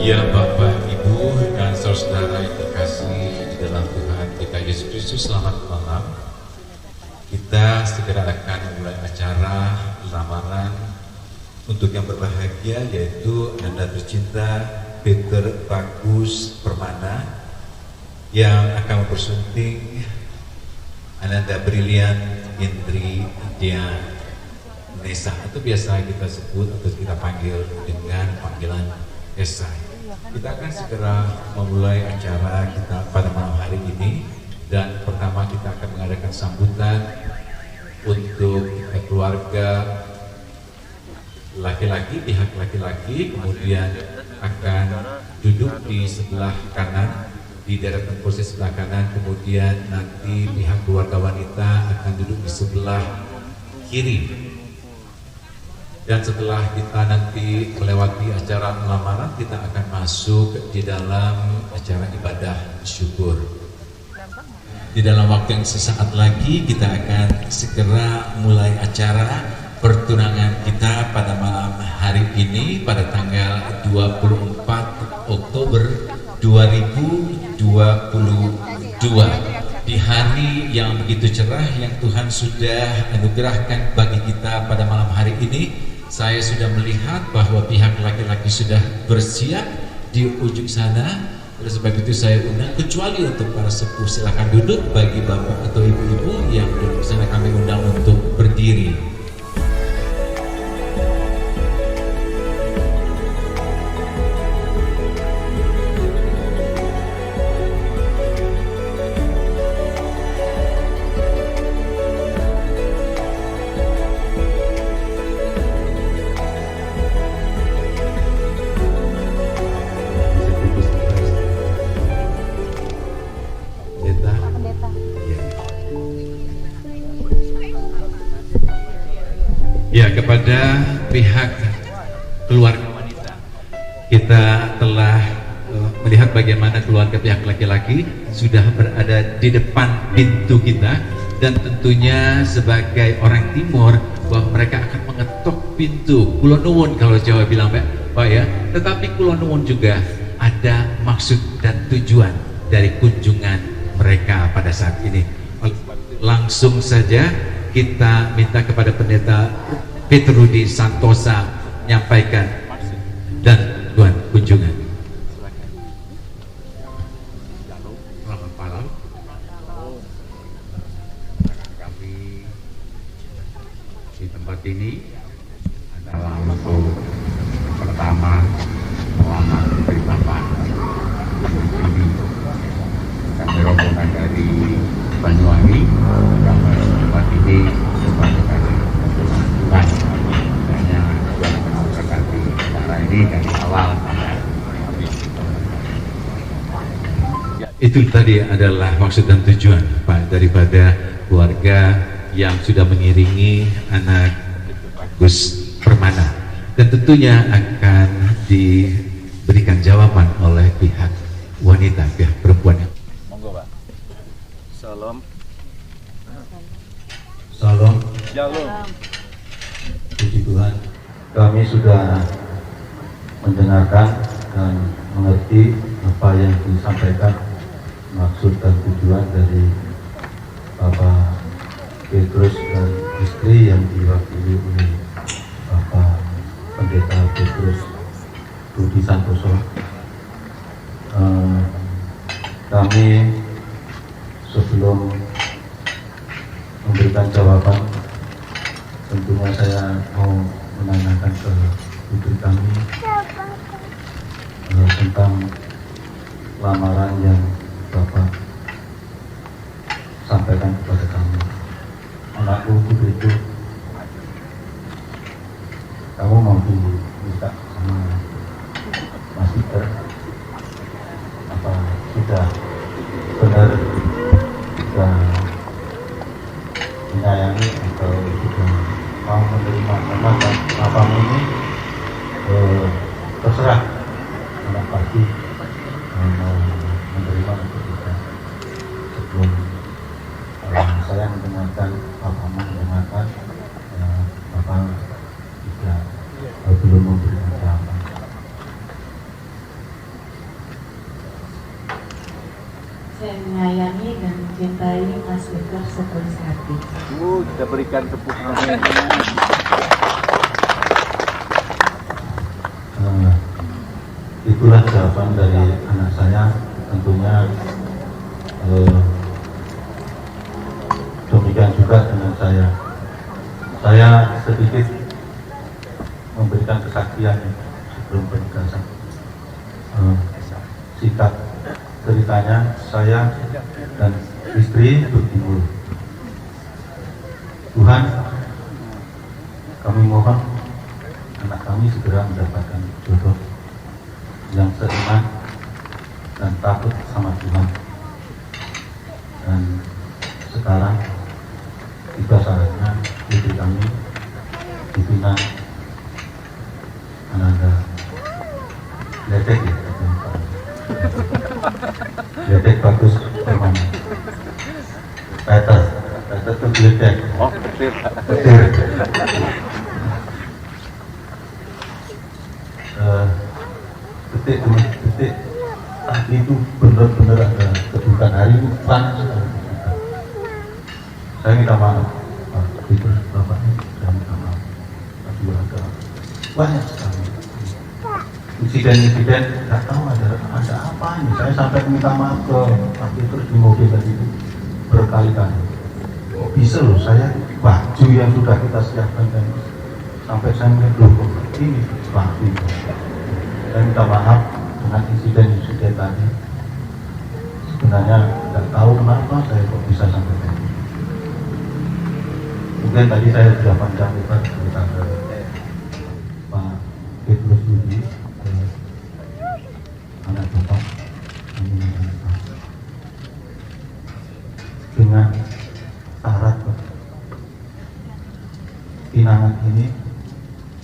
Ya Bapak, Ibu, dan saudara yang terkasih di dalam Tuhan kita Yesus Kristus, selamat malam. Kita segera akan mulai acara lamaran untuk yang berbahagia, yaitu Anda tercinta Peter Bagus Permana yang akan mempersunting Ananda Brilian Indri Dia Nesa, atau biasa kita sebut atau kita panggil dengan panggilan Esa. Kita akan segera memulai acara kita pada malam hari ini, dan pertama kita akan mengadakan sambutan untuk keluarga laki-laki, pihak laki-laki, kemudian akan duduk di sebelah kanan, di deretan kursi sebelah kanan, kemudian nanti pihak keluarga wanita akan duduk di sebelah kiri. Dan setelah kita nanti melewati acara lamaran, kita akan masuk di dalam acara ibadah syukur. Di dalam waktu yang sesaat lagi kita akan segera mulai acara pertunangan kita pada malam hari ini pada tanggal 24 Oktober 2022, di hari yang begitu cerah yang Tuhan sudah anugerahkan bagi kita pada malam hari ini. Saya sudah melihat bahwa pihak laki-laki sudah bersiap di ujung sana. Oleh sebab itu saya undang, kecuali untuk para sepuh silakan duduk, bagi bapak atau ibu-ibu yang duduk di sana kami undang untuk berdiri. Ya, kepada pihak keluarga wanita, kita telah melihat bagaimana keluarga pihak laki-laki sudah berada di depan pintu kita, dan tentunya sebagai orang timur bahwa mereka akan mengetok pintu. Kula nuwun kalau Jawa bilang Pak ya, tetapi kula nuwun juga ada maksud dan tujuan dari kunjungan mereka pada saat ini. Langsung saja kita minta kepada Pendeta Petrudi Santosa menyampaikan dan tuan kunjungan. Selamat malam. Kami di tempat ini adalah untuk pertama melamar dari Bapak ini. Kami rombongan dari Banyuwangi, tempat ini sebagai Tuhan. Hanya Tuhan memberkati acara ini dari awal sampai habis. Ya, itu tadi adalah maksud dan tujuan Pak daripada keluarga yang sudah mengiringi anak Bagus Permana, dan tentunya akan diberikan jawaban oleh pihak wanita, pihak perempuan. Monggo Pak. Salam. Salam. Shalom. Puji Tuhan, kami sudah mendengarkan dan mengerti apa yang disampaikan, maksud dan tujuan dari Bapak Petrus dan istri yang diwakili oleh Bapak Pendeta Petrus Budi Santoso. Kami sebelum memberikan jawaban, tentunya saya mau menanyakan ke putri kami tentang lamaran yang Bapak sampaikan kepada kami. Anakku putriku, kamu mau diminta sama Mas Peter? Apa sudah benar sudah menyayangi atau sudah mau menerima tempat apamu ini? Terserah anak pasti mau menerima untuk kita. Sebelum saya mendengarkan apamu mendengarkan, Bapak juga belum memberikan jawaban. Kita berikan tepuk tangan. Itulah jawaban dari anak saya. Tentunya demikian juga dengan saya. Saya sedikit memberikan kesaksian sebelum penugasan. Singkat ceritanya, saya dan istri berjumpa. Tuhan, kami mohon anak kami segera mendapatkan jodoh yang seiman dan takut sama Tuhan. Dan sekarang tiba saatnya istri kami dipinang Ananda Ledek ya, Ledek bagus teman. Peter itu Ledek. Oh, betul. Detik demi detik tadi itu benar-benar ada kedudukan hari itu panas sekali. Saya minta maaf Pak Ibu Bapak ini, saya minta maaf. Tapi ada banyak sekali insiden-insiden, nggak tahu ada apa ini. Saya sampai minta maaf ke Pak Ibu di mobil tadi itu berkali-kali. Kok bisa loh, saya baju yang sudah kita siapkan dan sampai saya melihat loh kok ini baju. Saya minta maaf dengan insiden-insiden tadi. Sebenarnya nggak tahu kenapa saya kok bisa sampai tadi. Mungkin tadi saya sudah panjang lebar cerita ke Pak Petrus Budi, anak bapak, dengan syarat pinangan ini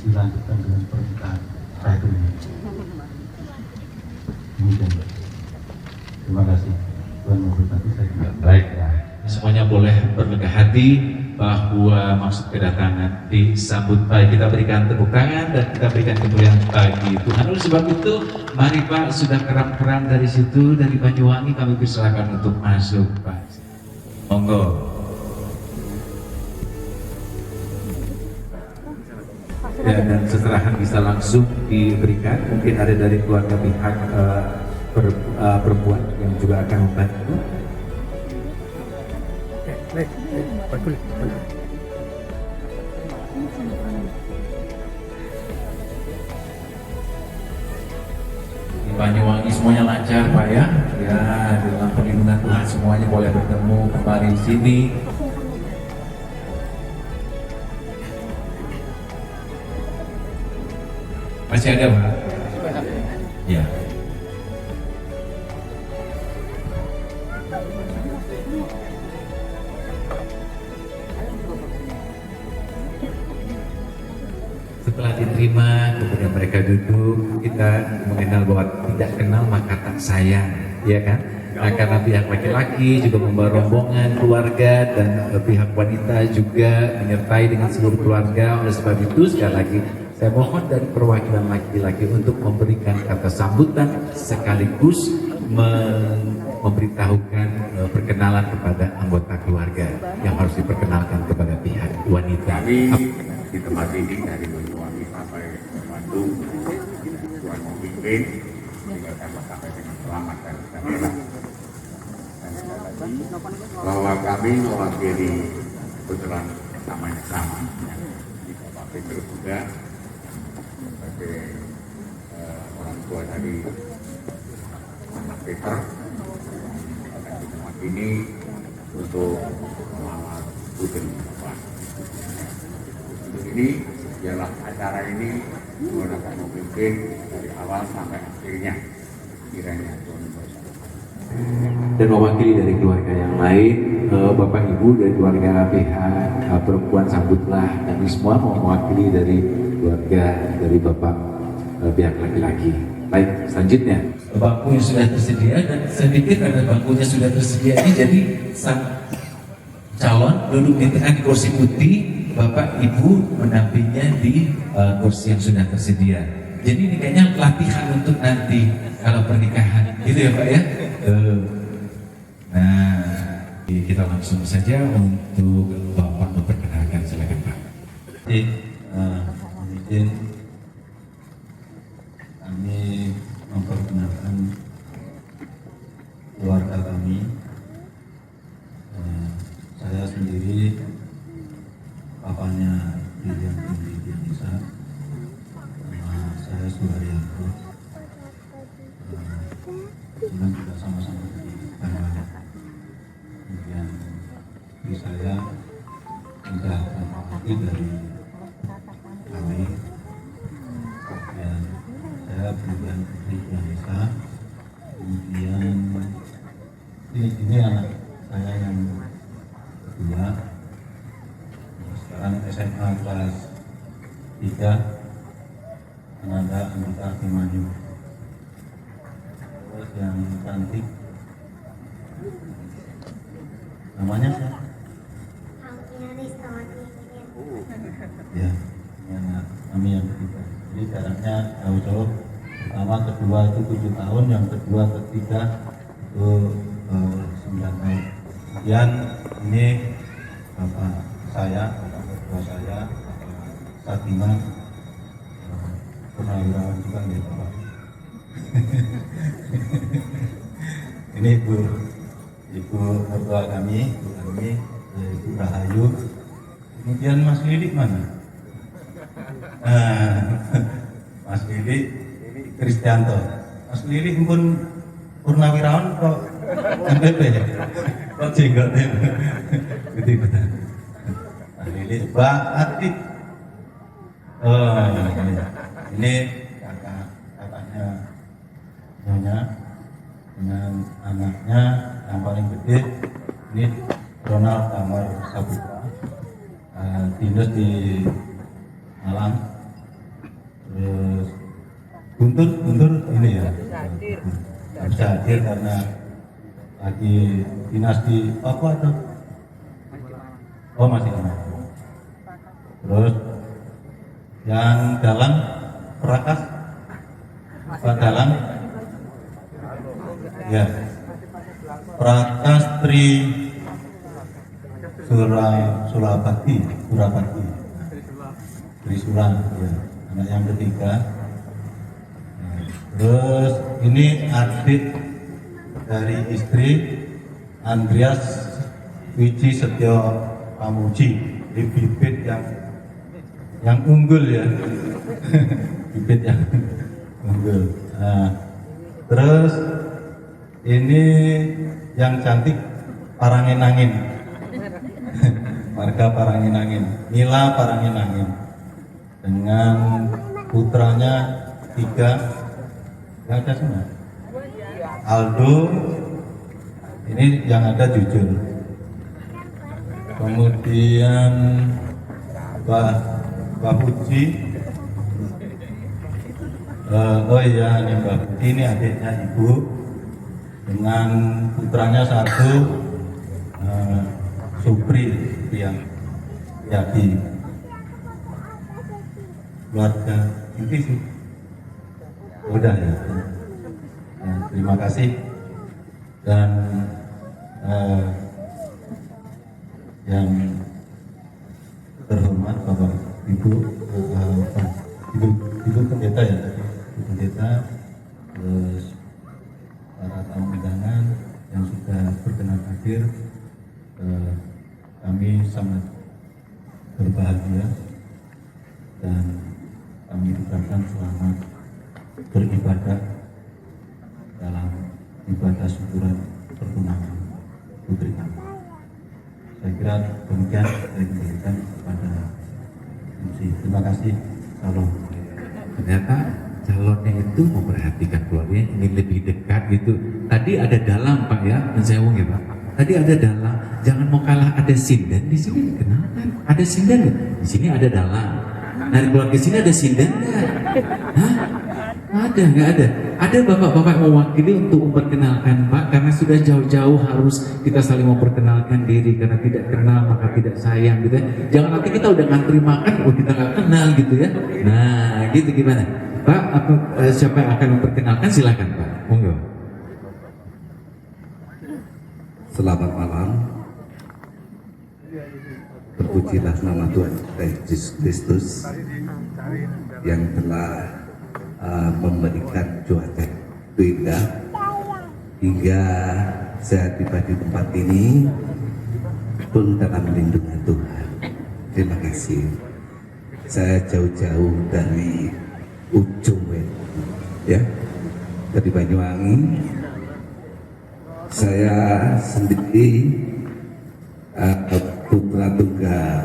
dilanjutkan dengan pernikahan saya ini. Demikian. Terima kasih. Tuhan memberkati saya. Baik, semuanya boleh berlegah hati bahwa maksud kedatangan disambut baik. Kita berikan tepuk tangan dan kita berikan kemuliaan bagi Tuhan. Oleh sebab itu, mari Pak, sudah keram-keram dari situ, dari Banyuwangi, kami persilakan untuk masuk, Pak. Monggo. Ya, dan seserahan bisa langsung diberikan. Mungkin ada dari keluarga pihak perempuan yang juga akan membantu. Di Banyuwangi semuanya lancar Pak ya. Ya, dalam perlindungan Tuhan semuanya boleh bertemu kembali di sini. Masih ada Pak? Ya. Setelah diterima, kemudian mereka duduk, kita mengenal bahwa tidak kenal maka tak sayang, ya kan? Nah, karena pihak laki-laki juga membawa rombongan keluarga dan pihak wanita juga menyertai dengan seluruh keluarga. Oleh sebab itu, sekali lagi saya mohon dari perwakilan laki-laki untuk memberikan kata sambutan sekaligus memberitahukan perkenalan kepada anggota keluarga yang harus diperkenalkan kepada pihak wanita. Kami di tempat ini dari Banyuwangi sampai Bandung, Tuhan memimpin sehingga dapat sampai dengan selamat dan sejahtera. Dan sekali lagi bahwa kami mewakili kebetulan namanya sama, di Bapak Petrus juga sebagai orang tua dari anak Peter dan di tempat ini untuk melamar putri Bapak. Ini ialah acara ini menggunakan memimpin dari awal sampai akhirnya, kiranya Tuhan bersama. Dan mewakili dari keluarga yang lain, Bapak Ibu dari keluarga pihak perempuan sambutlah, dan semua mewakili dari keluarga dari Bapak pihak laki-laki. Baik, selanjutnya bangkunya sudah tersedia, dan saya pikir karena bangkunya sudah tersedia ini, jadi sang calon duduk di tengah di kursi putih, Bapak Ibu mendampingnya di kursi yang sudah tersedia. Jadi ini kayaknya latihan untuk nanti kalau pernikahan, gitu ya Pak ya. Nah, Kita langsung saja untuk Bapak memperkenalkan, silakan Pak. Izin kami memperkenalkan keluarga kami. Saya sendiri papanya Brilian Tinggi Indonesia, saya Suharyanto. Kita juga sama-sama dari Banyuwangi. Kemudian istri saya sudah laki dari kami. Kemudian saya Brilian Tinggi Indonesia. Kemudian ini anak saya yang kedua, sekarang SMA kelas 3, Ananda Andika Abimanyu. Terus yang cantik namanya siapa? Ya, ini anak kami yang ketiga. Jadi jaraknya jauh-jauh. Pertama, kedua itu 7 tahun, yang kedua, ketiga itu 9 tahun. Kemudian ini bapak saya, bapak kedua saya, bapak Satima, purnawirawan juga nih bapak. Ini ibu mertua kami, Ibu Rahayu. Kemudian Mas Lilik mana? Mas Lilik Kristianto. Mas Lilik pun purnawirawan kok MPP ya? Kok jenggotnya? Gitu-gitu. Mas Lilik, Mbak Atik. Oh, ini kakaknya Nyonya dengan anaknya yang paling gede, ini Ronald Damar Saputra, dinas di Malang. Terus Guntur ini ya nggak bisa hadir karena lagi dinas di Papua atau masih di Papua. Terus yang Dalang Prakas, Pak Dalang ya, Prakas Tri Surabati Trisulan ya, anak yang ketiga. Terus ini adik dari istri Andreas Wiji Setio Pamuji, ini bibit yang unggul ya. Bibit yang unggul. Nah, terus ini yang cantik Paranginangin. Marga Paranginangin, Mila Paranginangin, dengan putranya 3, nggak ada semua. Aldo, ini yang ada Jujur. Kemudian Mbak Puji, oh iya ini Mbak Puji, ini adiknya Ibu dengan putranya 1, Supri yang Yadi. Keluarga inti sih udah ya. Terima kasih dan yang terhormat Bapak Ibu Pendeta ya, Ibu Pendeta, terus para tamu undangan yang sudah berkenan hadir. Kami sangat berbahagia dan kami ucapkan selamat beribadah dalam ibadah syukuran pertunangan putri kami. Saya kira demikian saya kembalikan kepada MC. Terima kasih. Salam. Ternyata calonnya itu memperhatikan keluarganya, ingin lebih dekat gitu. Tadi ada dalang Pak ya, mensewung ya Pak. Tadi ada dalang, jangan mau kalah, ada sinden di sini dikenalkan. Ada sinden nggak? Di sini ada dalang. Dari keluarga sini ada sinden nggak? Hah? Ada nggak ada? Ada bapak-bapak mewakili untuk memperkenalkan Pak, karena sudah jauh-jauh harus kita saling memperkenalkan diri, karena tidak kenal maka tidak sayang gitu ya. Jangan nanti kita udah ngantri makan, kita nggak kenal gitu ya. Nah, gitu gimana? Pak, siapa yang akan memperkenalkan? Silakan Pak. Monggo. Selamat malam. Terpujilah nama Tuhan kita Yesus Kristus yang telah memberikan cuaca itu indah hingga saya tiba di tempat ini pun dalam lindungan Tuhan. Terima kasih. Saya jauh-jauh dari ujung ya, dari Banyuwangi. Saya sendiri putra tunggal,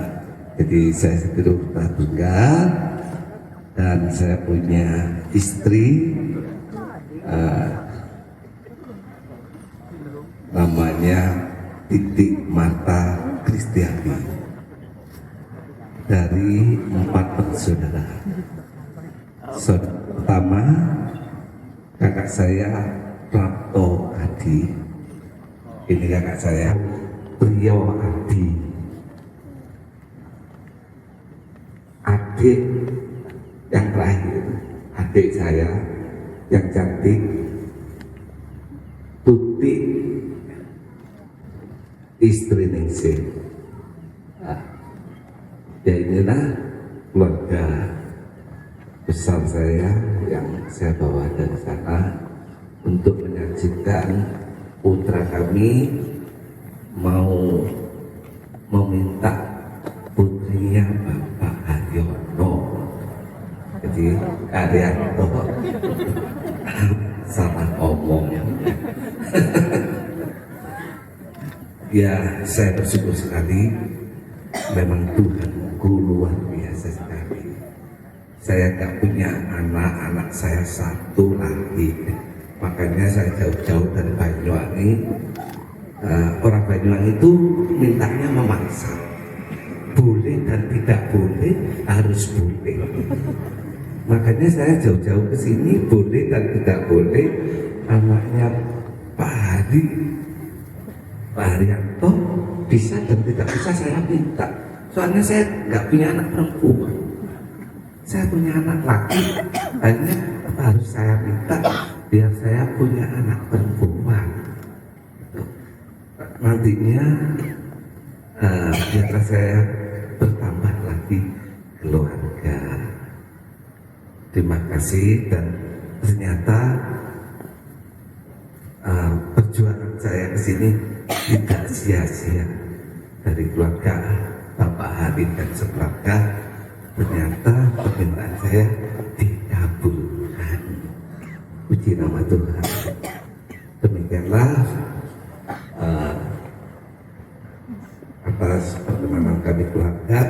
jadi saya sendiri putra tunggal dan saya punya istri namanya Titik Mata Kristiani, dari 4 bersaudara. Saudara pertama kakak saya Prapto Adi, ini kakak saya Priyo Adi. Adik yang terakhir, adik saya yang cantik Tuti, istri Ningsih. Ya inilah keluarga besar saya yang saya bawa dari sana untuk menyaksikan putra kami mau meminta putrinya Bapak Haryono. Jadi Haryono salah omong. Ya, saya bersyukur sekali. Memang Tuhanku luar biasa sekali. Saya tak punya anak saya satu lagi. Makanya saya jauh-jauh dari Banyuwangi. Orang Banyuwangi itu mintanya memaksa. Boleh dan tidak boleh, harus boleh. Makanya saya jauh-jauh ke sini, boleh dan tidak boleh. Anaknya Pak Haryanto bisa dan tidak bisa saya minta. Soalnya saya nggak punya anak perempuan, saya punya anak laki. Hanya harus saya minta biar saya punya anak perempuan. Nantinya biar saya bertambah lagi keluarga. Terima kasih. Dan ternyata perjuangan saya ke sini tidak sia-sia. Dari keluarga Bapak Hari dan sekeluarga, ternyata permintaan saya dikabulkan. Puji nama Tuhan. Demikianlah atas pertemanan kami keluarga.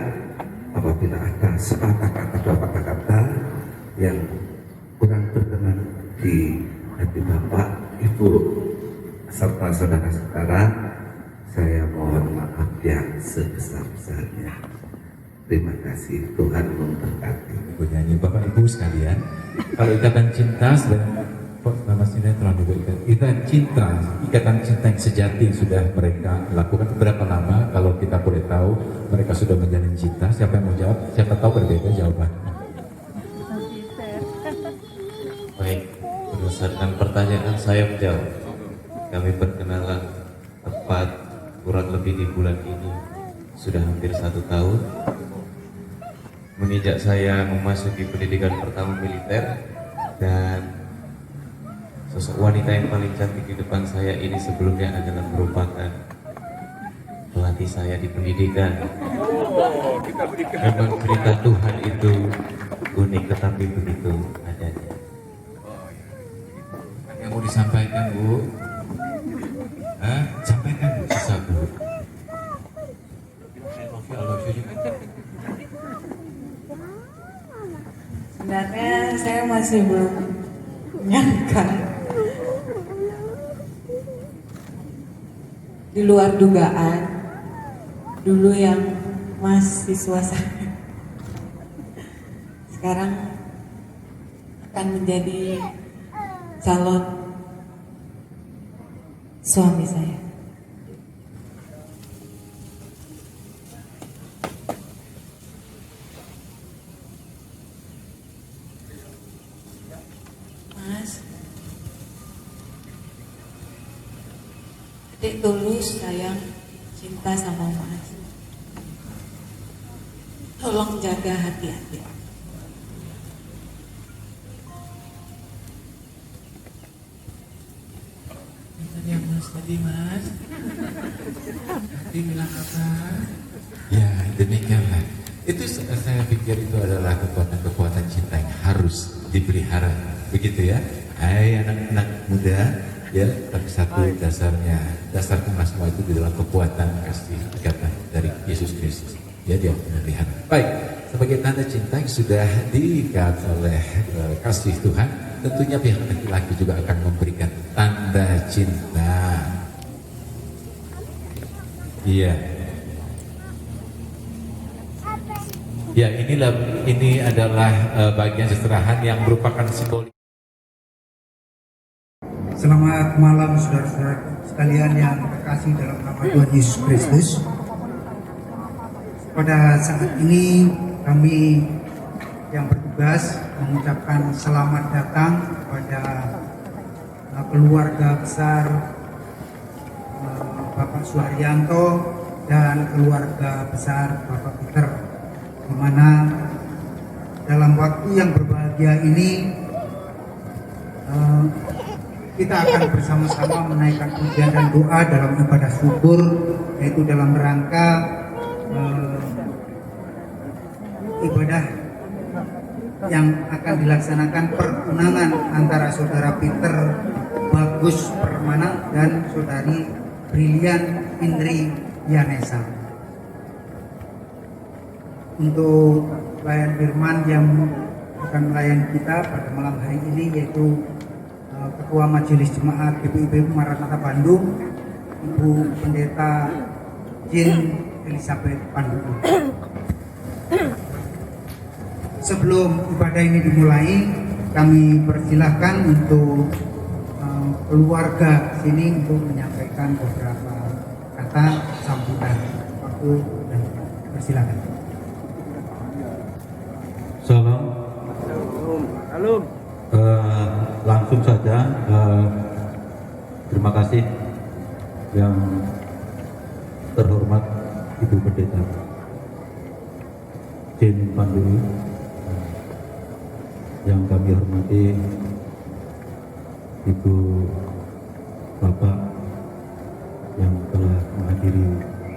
Apabila ada sepatah kata yang kurang berkenan di hati Bapak, Ibu, serta saudara-saudara, saya mohon maaf yang sebesar-besarnya. Terima kasih, Tuhan memberkati. Penyanyi Bapak Ibu sekalian, kalau ikatan cinta sedang nama sinetron juga ikatan cinta yang sejati yang sudah mereka lakukan berapa lama? Kalau kita boleh tahu, mereka sudah menjalin cinta. Siapa yang mau jawab? Siapa tahu berbeda jawabannya. Baik, berdasarkan pertanyaan saya menjawab. Kami perkenalan tepat kurang lebih di bulan ini sudah hampir 1 tahun. Menginjak saya memasuki pendidikan pertama militer, dan sosok wanita yang paling cantik di depan saya ini sebelumnya adalah merupakan pelatih saya di pendidikan. Memang cerita Tuhan itu unik tetapi begitu adanya. Yang mau disampaikan, Bu? Sampaikan, Bu, bisa, Bu. Sebenarnya saya masih belum menyangka, di luar dugaan. Dulu yang mahasiswa saya sekarang akan menjadi calon suami saya. Mas, Adik tulus sayang cinta sama Mas. tolong jaga hati-hati. Ya Mas tadi Mas, tadi bilang apa? Ya demikianlah. Itu saya pikir itu adalah kekuatan cinta yang harus dipelihara, begitu ya. Hai anak-anak muda, ya, tapi satu dasarnya, dasar semua itu di dalam kekuatan kasih ikatan dari Yesus Kristus. Ya, dia melihara. Baik, sebagai tanda cinta yang sudah diikat oleh kasih Tuhan, tentunya pihak laki-laki juga akan memberikan tanda cinta. Iya. Ya, ini adalah bagian seserahan yang merupakan simbol. Selamat malam saudara-saudara sekalian yang terkasih dalam nama Tuhan Yesus Kristus. Pada saat ini kami yang bertugas mengucapkan selamat datang kepada keluarga besar Bapak Suharyanto dan keluarga besar Bapak Peter, di mana dalam waktu yang berbahagia ini kita akan bersama-sama menaikkan pujian dan doa dalam ibadah syukur, yaitu dalam rangka ibadah yang akan dilaksanakan pertunangan antara saudara Peter Bagus Permana dan saudari Brilian Indri Yanesa. Untuk pelayan firman yang akan melayani kita pada malam hari ini yaitu Ketua Majelis Jemaat GPIB Maranatha Bandung, Ibu Pendeta Jin Elizabeth Panduku. Sebelum ibadah ini dimulai, kami persilahkan untuk keluarga sini untuk menyampaikan beberapa kata sambutan. Waktu dan persilakan. Salam. Salam. Langsung saja, terima kasih yang terhormat Ibu Pendeta Jin Panduri, yang kami hormati Ibu Bapak yang telah menghadiri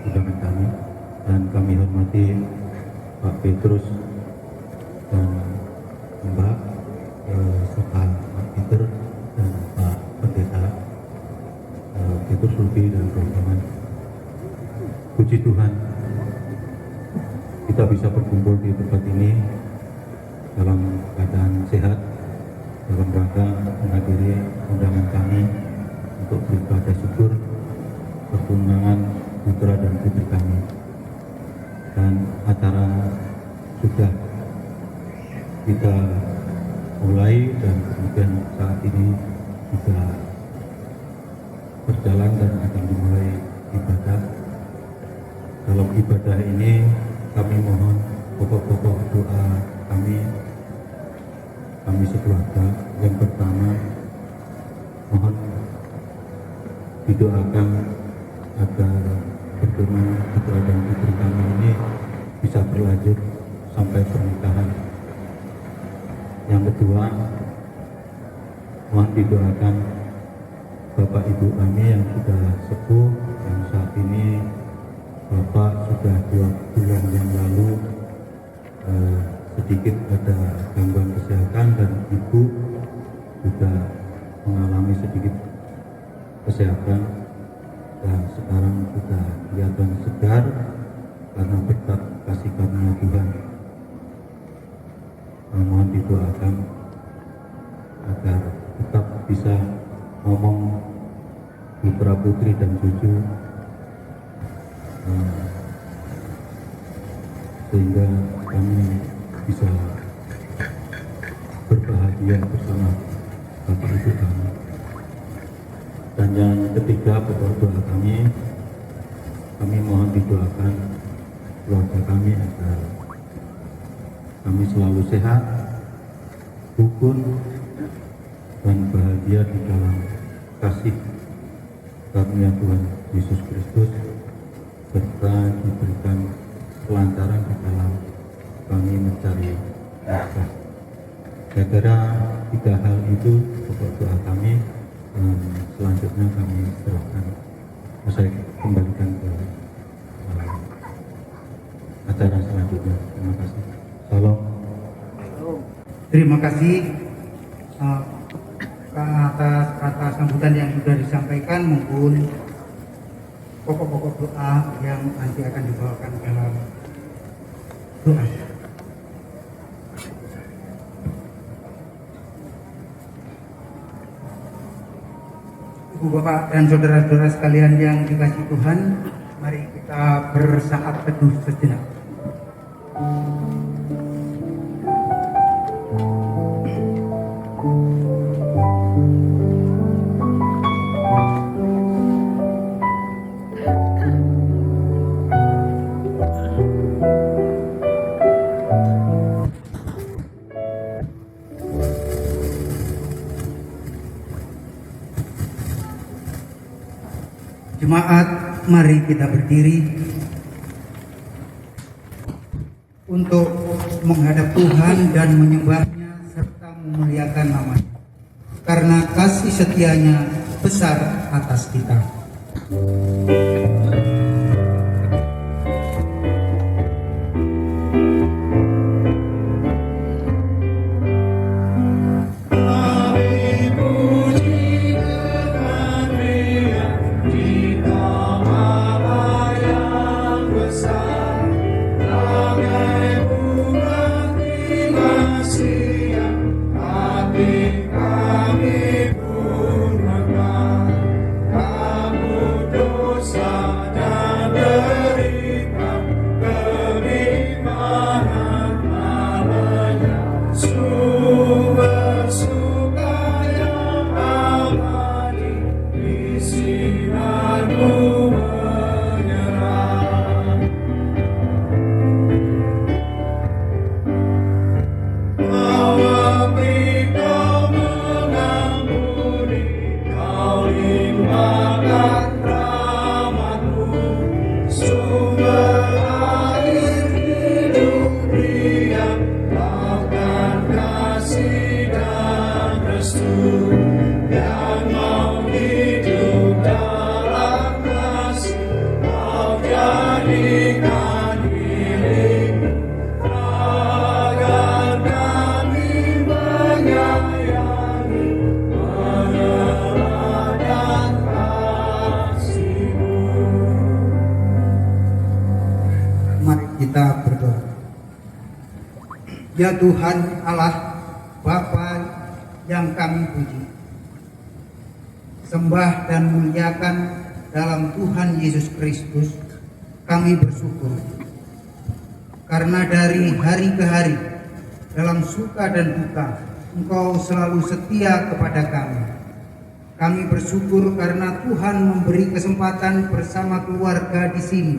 undangan kami, dan kami hormati Pak Petrus dan Mbak serta Pak Peter dan Pak Pendeta Petrus Lubi dan rombongan. Puji Tuhan, kita bisa berkumpul di tempat ini dalam keadaan sehat, dalam rangka menghadiri undangan kami untuk beribadah syukur pertunangan putra dan putri kami. Dan acara sudah kita mulai dan kemudian saat ini juga berjalan dan akan dimulai ibadah. Dalam ibadah ini kami mohon pokok-pokok doa kami sekeluarga. Yang pertama, mohon didoakan agar pertunangan putra dan putri kami ini bisa berlanjut sampai pernikahan. Yang kedua, mohon didoakan Bapak Ibu kami yang sudah sepuh, yang saat ini Bapak sudah 2 bulan yang lalu sedikit ada gangguan kesehatan, dan Ibu juga mengalami sedikit kesehatan, dan sekarang sudah kelihatan segar karena berkat kasih karunia Tuhan. Mohon didoakan agar tetap bisa ngomong putra putri dan cucu, sehingga kami bisa berbahagia bersama Bapak Ibu kami. Dan yang ketiga, pokok doa kami mohon didoakan keluarga kami agar kami selalu sehat, rukun, dan bahagia di dalam kasih karunia Tuhan Yesus Kristus, serta diberikan kelancaran di dalam kami mencari nafkah. Gara-gara 3 hal itu pokok doa kami, selanjutnya kami serahkan, saya kembalikan ke acara selanjutnya. Terima kasih. Salam. Terima kasih atas kata sambutan yang sudah disampaikan maupun pokok-pokok doa yang nanti akan dibawakan dalam doa. Ibu bapak dan saudara-saudara sekalian yang dikasihi Tuhan, mari kita bersaat teduh sejenak. Jemaat, mari kita berdiri untuk menghadap Tuhan dan menyembahnya serta memuliakan namanya, karena kasih setianya besar atas kita. Kita berdoa. Ya Tuhan Allah, Bapa yang kami puji, sembah dan muliakan dalam Tuhan Yesus Kristus, kami bersyukur karena dari hari ke hari dalam suka dan duka Engkau selalu setia kepada kami. Kami bersyukur karena Tuhan memberi kesempatan bersama keluarga di sini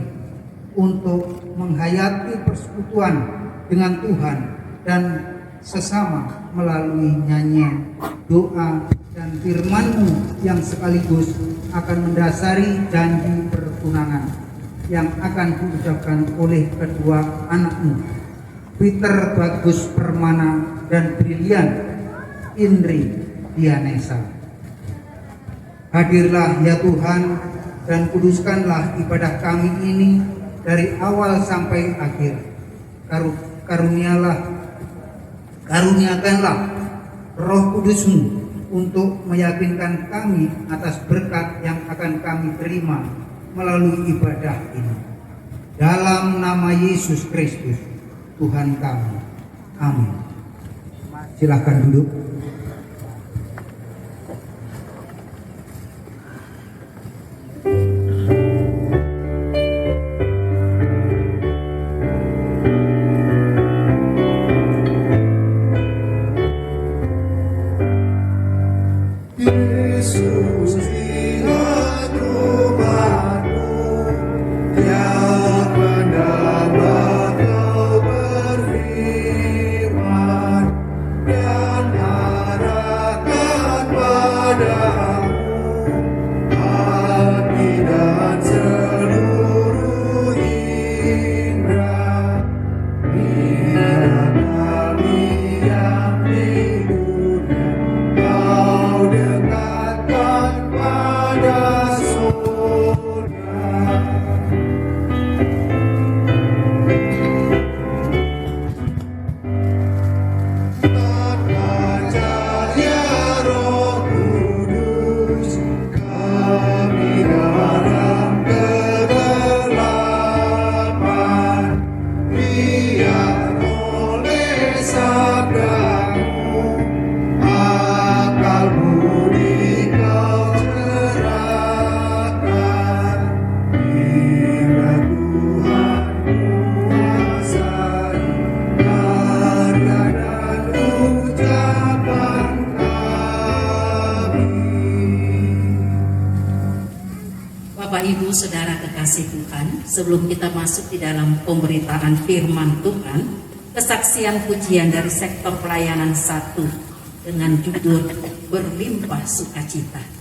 untuk menghayati persekutuan dengan Tuhan dan sesama melalui nyanyian, doa, dan firman-Mu yang sekaligus akan mendasari janji pertunangan yang akan diucapkan oleh kedua anak-Mu, Peter Bagus Permana dan Brilian Indri Dianesa. Hadirlah ya Tuhan dan kuduskanlah ibadah kami ini dari awal sampai akhir. Karuniakanlah Roh Kudus-Mu untuk meyakinkan kami atas berkat yang akan kami terima melalui ibadah ini. Dalam nama Yesus Kristus, Tuhan kami. Amin. Silakan duduk. Dan Ibu Saudara kekasih Tuhan, sebelum kita masuk di dalam pemberitaan firman Tuhan, kesaksian pujian dari sektor pelayanan 1 dengan judul Berlimpah Sukacita.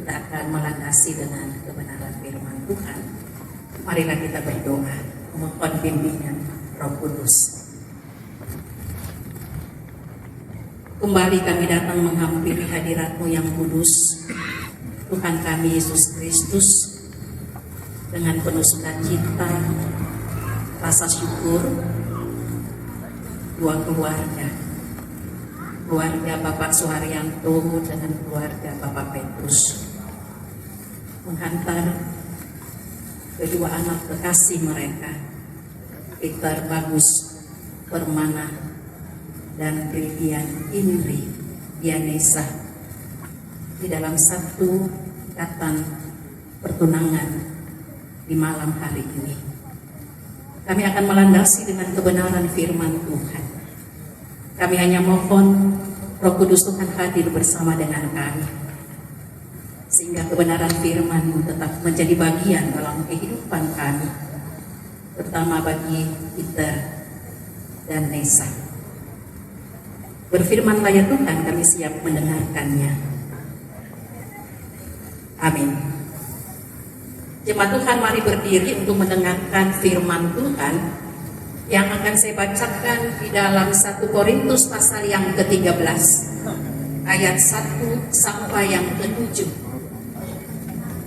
kita akan melandasi dengan kebenaran firman Tuhan. Marilah kita berdoa, memohon bimbingan Roh Kudus. Kembali kami datang menghampiri hadirat-Mu yang kudus, Tuhan kami Yesus Kristus, dengan penuh sukacita, rasa syukur, dua keluarga Bapak Suharyanto dengan keluarga Bapak Petrus, menghantar kedua anak kekasih mereka, Peter Bagus Permana dan Brilian Indri Dianesa, di dalam satu ikatan pertunangan di malam hari ini. Kami akan melandasi dengan kebenaran firman Tuhan. Kami hanya mohon Roh Kudus Tuhan hadir bersama dengan kami, sehingga kebenaran firman tetap menjadi bagian dalam kehidupan kami, terutama bagi Peter dan Nesa. Berfirmanlah ya Tuhan, kami siap mendengarkannya. Amin. Jemaat Tuhan, mari berdiri untuk mendengarkan firman Tuhan yang akan saya bacakan di dalam 1 Korintus pasal yang ke-13 ayat 1 sampai yang ke-7.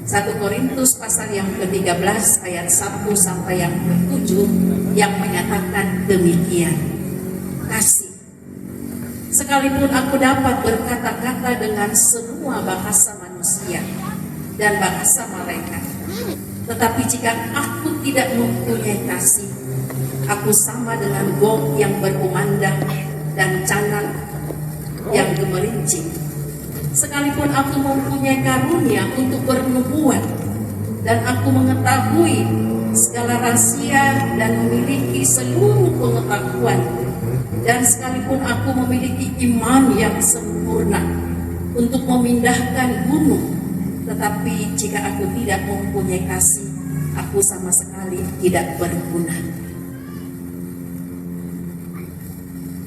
1 Korintus pasal yang ke-13 ayat 1 sampai yang ke-7 yang menyatakan demikian. Kasih. Sekalipun aku dapat berkata-kata dengan semua bahasa manusia dan bahasa malaikat, tetapi jika aku tidak mempunyai kasih, aku sama dengan gong yang berkumandang dan canang yang gemerincing. Sekalipun aku mempunyai karunia untuk bernubuat dan aku mengetahui segala rahasia dan memiliki seluruh pengetahuan, dan sekalipun aku memiliki iman yang sempurna untuk memindahkan gunung, tetapi jika aku tidak mempunyai kasih, aku sama sekali tidak berguna.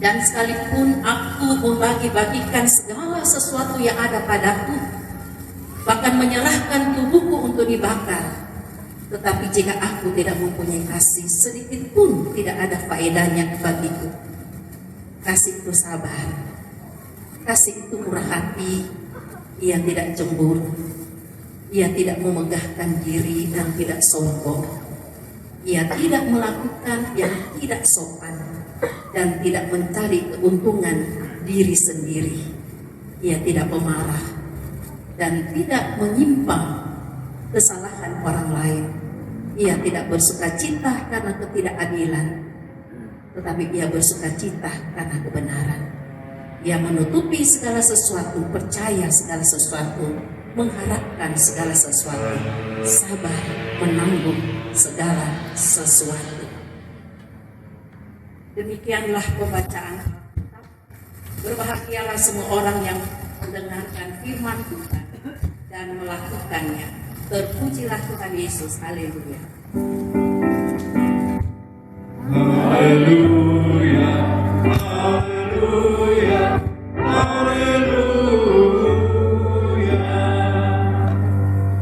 Dan sekalipun aku membagi-bagikan segala sesuatu yang ada padaku, bahkan menyerahkan tubuhku untuk dibakar, tetapi jika aku tidak mempunyai kasih, sedikit pun tidak ada faedahnya bagiku. Kasih itu sabar, kasih itu murah hati, ia tidak cemburu, ia tidak memegahkan diri dan tidak sombong, ia tidak melakukan yang tidak sopan dan tidak mencari keuntungan diri sendiri, ia tidak pemarah dan tidak menyimpang kesalahan orang lain, ia tidak bersukacita karena ketidakadilan, tetapi ia bersukacita karena kebenaran. Ia menutupi segala sesuatu, percaya segala sesuatu, mengharapkan segala sesuatu, sabar menanggung segala sesuatu. Demikianlah pembacaan Alkitab. Berbahagialah semua orang yang mendengarkan firman Tuhan dan melakukannya. Terpujilah Tuhan Yesus. Haleluya. Haleluya, haleluya, haleluya.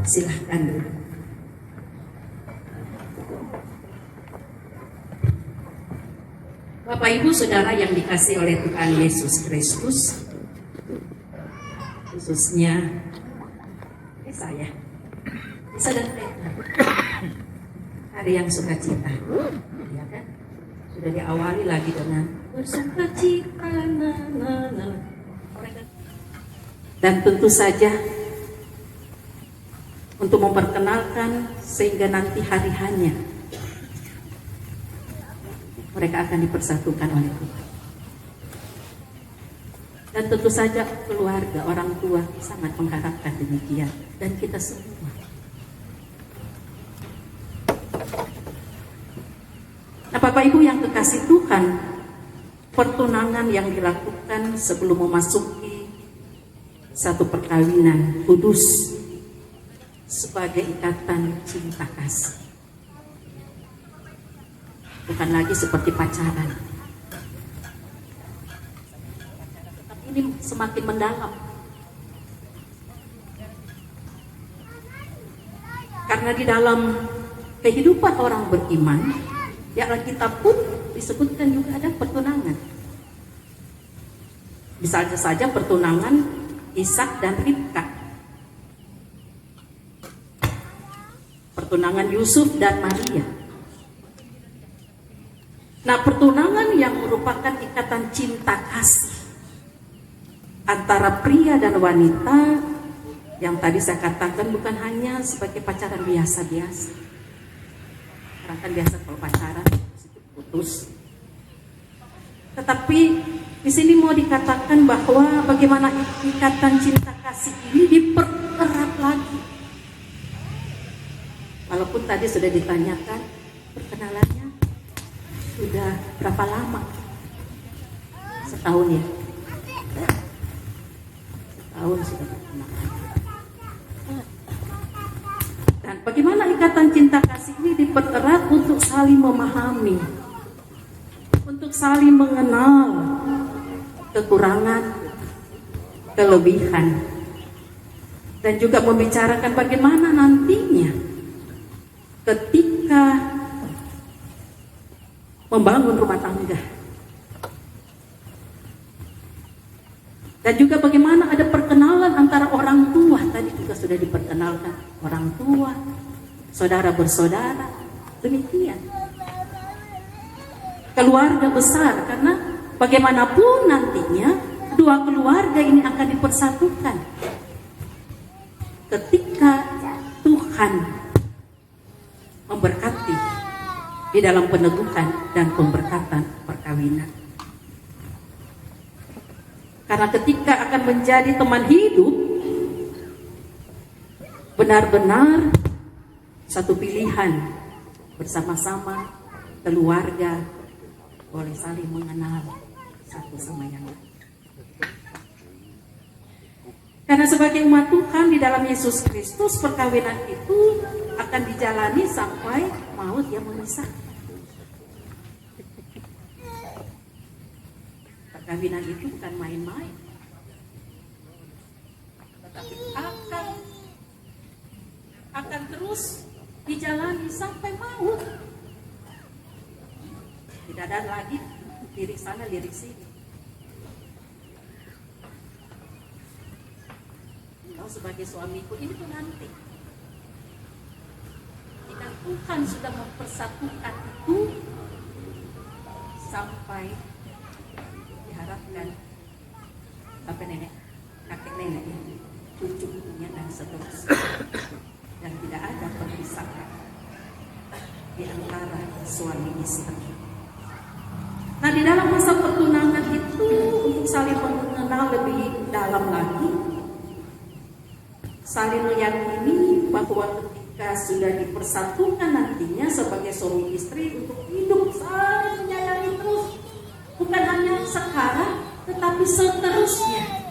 Silahkan dulu. Bapak Ibu Saudara yang dikasihi oleh Tuhan Yesus Kristus, khususnya saya dan Peter, hari yang sukacita, ya kan? Sudah diawali lagi dengan bersukacita, dan tentu saja untuk memperkenalkan sehingga nanti hari hanya mereka akan dipersatukan oleh Tuhan. Dan tentu saja keluarga, orang tua sangat mengharapkan demikian, dan kita semua. Nah, Bapak Ibu yang kekasih Tuhan, pertunangan yang dilakukan sebelum memasuki satu perkawinan kudus sebagai ikatan cinta kasih. Bukan lagi seperti pacaran. Tapi ini semakin mendalam. Karena di dalam kehidupan orang beriman, di Alkitab pun disebutkan juga ada pertunangan. Misalnya saja pertunangan Ishak dan Ribka, pertunangan Yusuf dan Maria. Nah, pertunangan yang merupakan ikatan cinta kasih antara pria dan wanita yang tadi saya katakan bukan hanya sebagai pacaran biasa-biasa. Karena kan biasa kalau pacaran putus. Tetapi di sini mau dikatakan bahwa bagaimana ikatan cinta kasih ini dipererat lagi. Walaupun tadi sudah ditanyakan perkenalannya sudah berapa lama? Setahun ya? Setahun sudah berkenalan. Dan bagaimana ikatan cinta kasih ini dipererat untuk saling memahami, untuk saling mengenal kekurangan, kelebihan, dan juga membicarakan bagaimana nantinya ketika membangun rumah tangga. Dan juga bagaimana ada perkenalan antara orang tua, tadi juga sudah diperkenalkan, orang tua, saudara bersaudara, demikian. Keluarga besar, karena bagaimanapun nantinya dua keluarga ini akan dipersatukan ketika Tuhan memberkati di dalam peneguhan dan pemberkatan perkawinan. Karena ketika akan menjadi teman hidup, benar-benar satu pilihan bersama-sama keluarga boleh saling mengenal satu sama yang lain. Karena sebagai umat Tuhan di dalam Yesus Kristus, perkawinan itu akan dijalani sampai maut yang memisahkan. Perkawinan itu bukan main-main, tetapi akan terus dijalani sampai maut. Tidak ada lagi lirik sana lirik sini. Kau sebagai suamiku ini pun nanti. Jika Tuhan sudah mempersatukan itu sampai diharapkan sampai nenek, kakek nenek, cucunya dan seterusnya, dan tidak ada perpisahan di antara suami istri. Nah, di dalam masa pertunangan itu untuk saling mengenal lebih dalam lagi, saling meyakini bahwa ketika sudah dipersatukan nantinya sebagai suami istri untuk hidup saling menyayangi terus, bukan hanya sekarang tetapi seterusnya.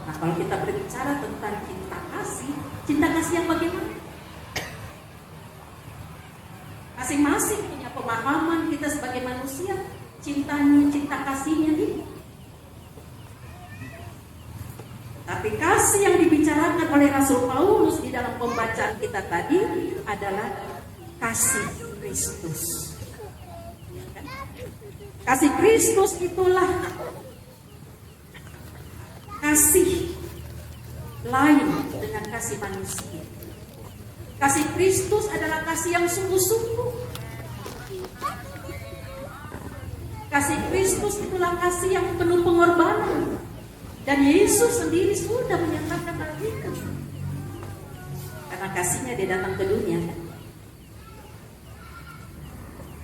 Nah, kalau kita berbicara tentang cinta kasih yang bagaimana? Masing-masing punya pemahaman kita sebagai manusia, cinta kasihnya ini. Tapi kasih yang dibicarakan oleh Rasul Paulus di dalam pembacaan kita tadi adalah kasih Kristus. Kasih Kristus itulah kasih lain dengan kasih manusia. Kasih Kristus adalah kasih yang sungguh-sungguh. Kasih Kristus itulah kasih yang penuh pengorbanan. Dan Yesus sendiri sudah menyatakan hal itu. Karena kasihnya dia datang ke dunia.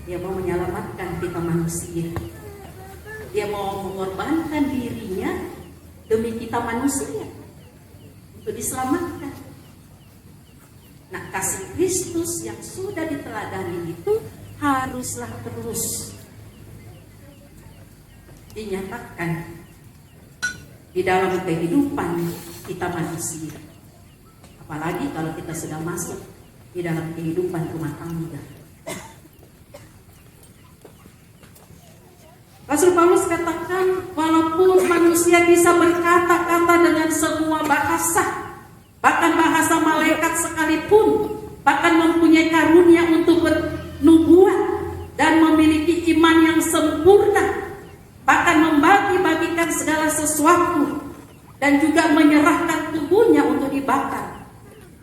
Dia mau menyelamatkan kita manusia. Dia mau mengorbankan dirinya demi kita manusia untuk diselamatkan. Nah, kasih Kristus yang sudah diteladani itu haruslah terus dinyatakan di dalam kehidupan kita manusia. Apalagi kalau kita sudah masuk di dalam kehidupan rumah tangga. Rasul Paulus katakan, walaupun manusia bisa berkata-kata dengan semua bahasa, bahkan bahasa malaikat sehat sekalipun, bahkan mempunyai karunia untuk bernubuat dan memiliki iman yang sempurna, bahkan membagi-bagikan segala sesuatu dan juga menyerahkan tubuhnya untuk dibakar.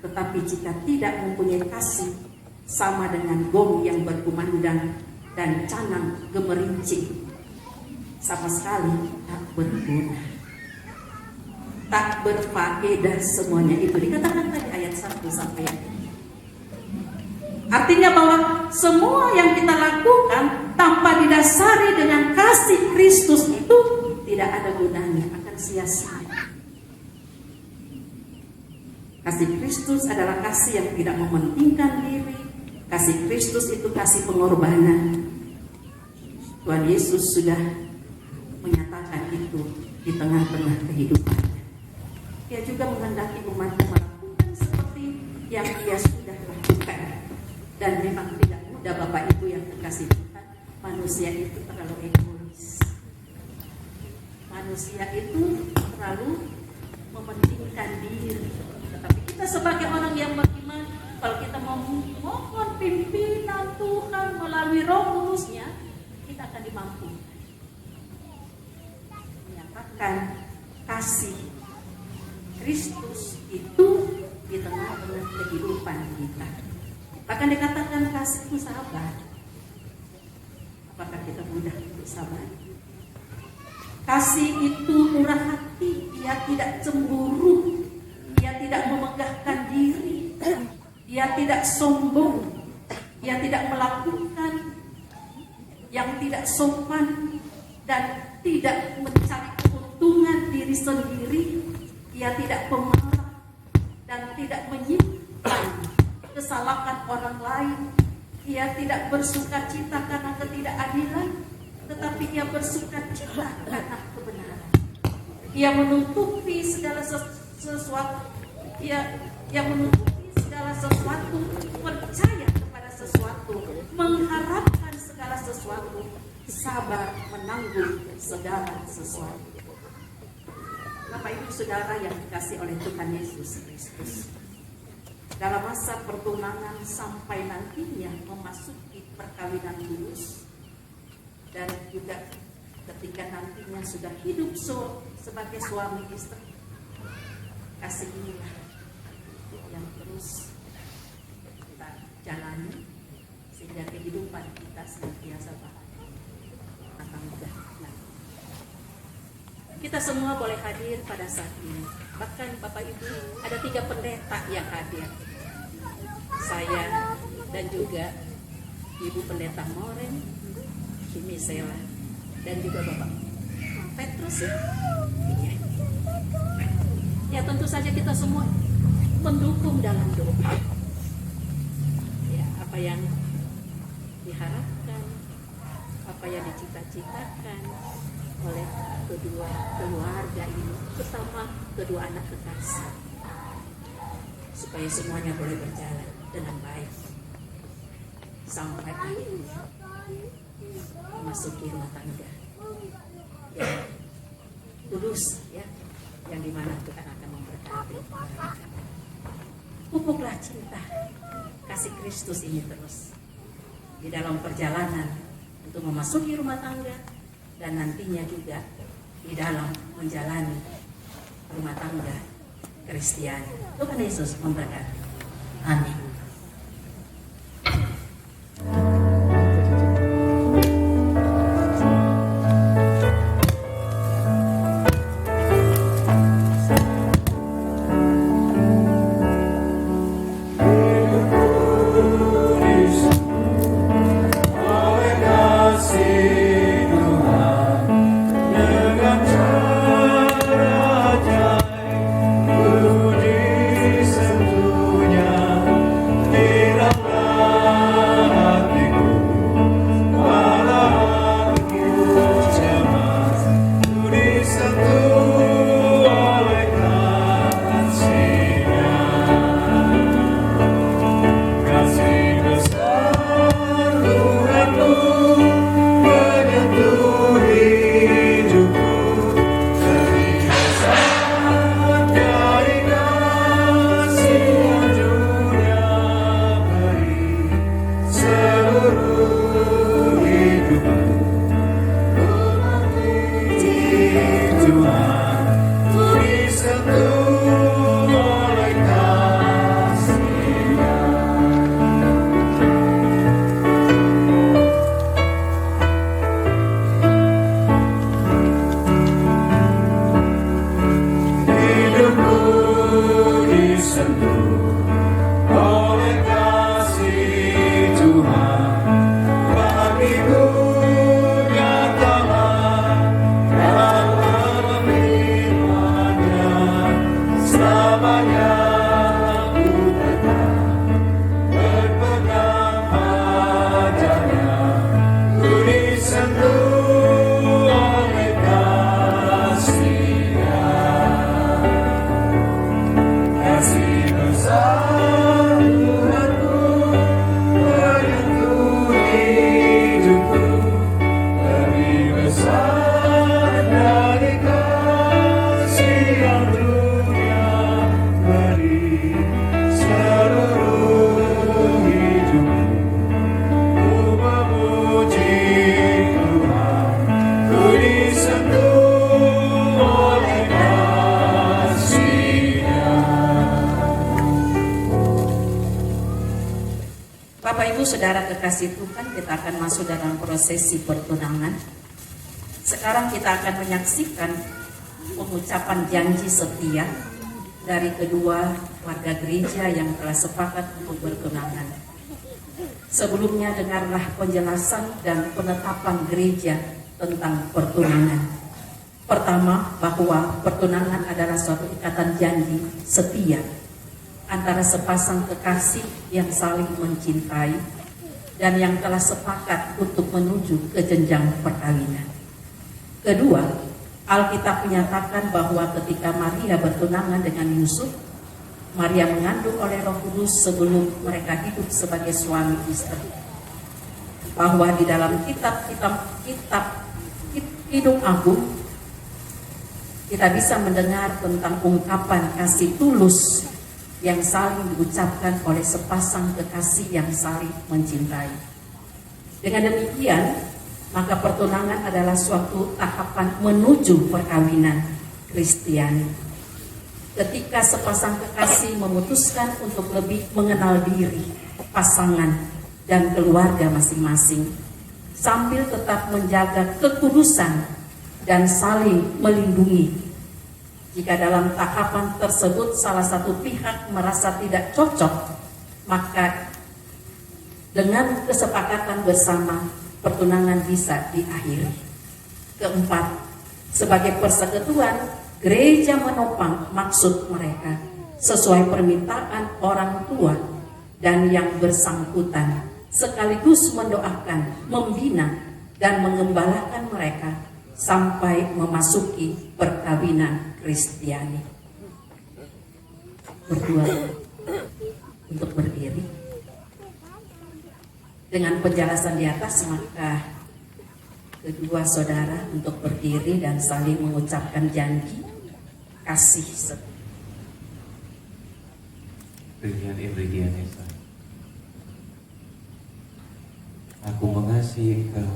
Tetapi jika tidak mempunyai kasih, sama dengan gong yang berkumandang dan canang gemerincing, sama sekali tak berguna, tak berfaedah semuanya. Itu dikatakan tadi ayat 1 sampai yang ini. Artinya bahwa semua yang kita lakukan tanpa didasari dengan kasih Kristus itu tidak ada gunanya, akan sia-sia. Kasih Kristus adalah kasih yang tidak mementingkan diri. Kasih Kristus itu kasih pengorbanan. Tuhan Yesus sudah menyatakan itu di tengah-tengah kehidupannya. Dia juga menghendaki umatnya melakukan seperti yang dia sudah lakukan. Dan memang tidak mudah, Bapak Ibu yang terkasih Tuhan, manusia itu terlalu egois. Manusia itu terlalu mementingkan diri. Tetapi kita sebagai orang yang beriman, kalau kita memohon pimpinan Tuhan melalui Roh Kudus-Nya, kita akan dimampukan menyatakan kasih Kristus itu di tengah-tengah kehidupan kita. Bahkan dikatakan kasih itu sabar. Apakah kita mudah untuk sabar? Kasih itu murah hati, dia tidak cemburu, dia tidak memegahkan diri, dia tidak sombong, dia tidak melakukan yang tidak sopan dan tidak mencari keuntungan diri sendiri, dia tidak pemarah dan tidak menyimpan kesalahan orang lain. Ia tidak bersuka cita karena ketidakadilan, tetapi ia bersuka cita karena kebenaran. Ia menutupi segala sesuatu. Ia menutupi segala sesuatu, percaya kepada sesuatu, mengharapkan segala sesuatu, sabar menanggung segala sesuatu. Bapak Ibu Saudara yang dikasih oleh Tuhan Yesus Kristus, dalam masa pertunangan sampai nantinya memasuki perkawinan kudus, dan juga ketika nantinya sudah hidup sebagai suami istri, kasih inilah yang terus kita jalani sehingga kehidupan kita senantiasa bahagia. Kita semua boleh hadir pada saat ini. Bahkan Bapak Ibu, ada 3 pendeta yang hadir. Saya dan juga Ibu Pendeta Moren, Kimi Sela, dan juga Bapak Petrus ya. Ya tentu saja kita semua mendukung dalam doa. Ya, apa yang diharapkan, apa yang dicita-citakan oleh kedua keluarga ini, terutama kedua anak kekasih, supaya semuanya boleh berjalan dengan baik sampai akhirnya memasuki rumah tangga yang kudus, ya, yang dimana Tuhan akan memberkati mereka. Pupuklah cinta kasih Kristus ini terus di dalam perjalanan untuk memasuki rumah tangga, dan nantinya juga di dalam menjalani rumah tangga Kristiani. Tuhan Yesus memberkati. Amin. Puji sentuhnya tersentuh oleh kasih-Nya. Bapak Ibu Saudara kekasih Tuhan, kita akan masuk dalam prosesi pertunangan. Sekarang kita akan menyaksikan pengucapan janji setia dari kedua warga gereja yang telah sepakat untuk bertunangan. Sebelumnya dengarlah penjelasan dan penetapan gereja tentang pertunangan. Pertama, bahwa pertunangan adalah suatu ikatan janji setia antara sepasang kekasih yang saling mencintai dan yang telah sepakat untuk menuju ke jenjang perkawinan. Kedua, Alkitab menyatakan bahwa ketika Maria bertunangan dengan Yusuf, Maria mengandung oleh Roh Kudus sebelum mereka hidup sebagai suami istri. Bahwa di dalam kitab Kidung Agung kita bisa mendengar tentang ungkapan kasih tulus yang saling diucapkan oleh sepasang kekasih yang saling mencintai. Dengan demikian, maka pertunangan adalah suatu tahapan menuju perkawinan Kristiani. Ketika sepasang kekasih memutuskan untuk lebih mengenal diri, pasangan, dan keluarga masing-masing, sambil tetap menjaga kekudusan dan saling melindungi. Jika dalam tahapan tersebut salah satu pihak merasa tidak cocok, maka dengan kesepakatan bersama, pertunangan bisa diakhiri. Keempat, sebagai persekutuan, gereja menopang maksud mereka sesuai permintaan orang tua dan yang bersangkutan, sekaligus mendoakan, membina, dan mengembalakan mereka sampai memasuki perkawinan Kristiani. Berdua untuk berdiri. Dengan penjelasan di atas, maka kedua saudara untuk berdiri dan saling mengucapkan janji kasih setia. Dengan Ibridian Esa, aku mengasihi engkau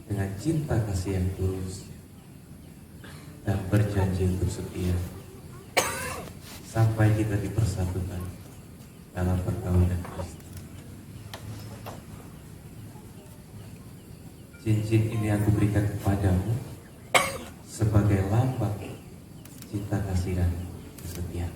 dengan cinta kasih yang tulus dan berjanji untuk setia sampai kita dipersatukan dalam perkawinan Kristus. Cincin ini aku berikan kepadamu sebagai lambang cinta kasih dan kesetiaan.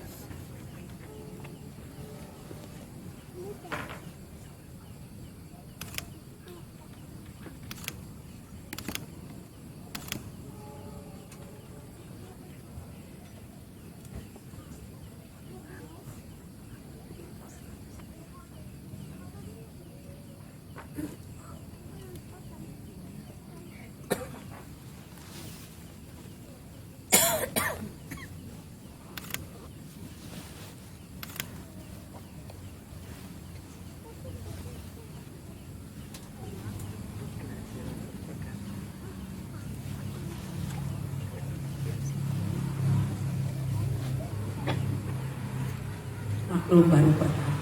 Maklum baru pertama.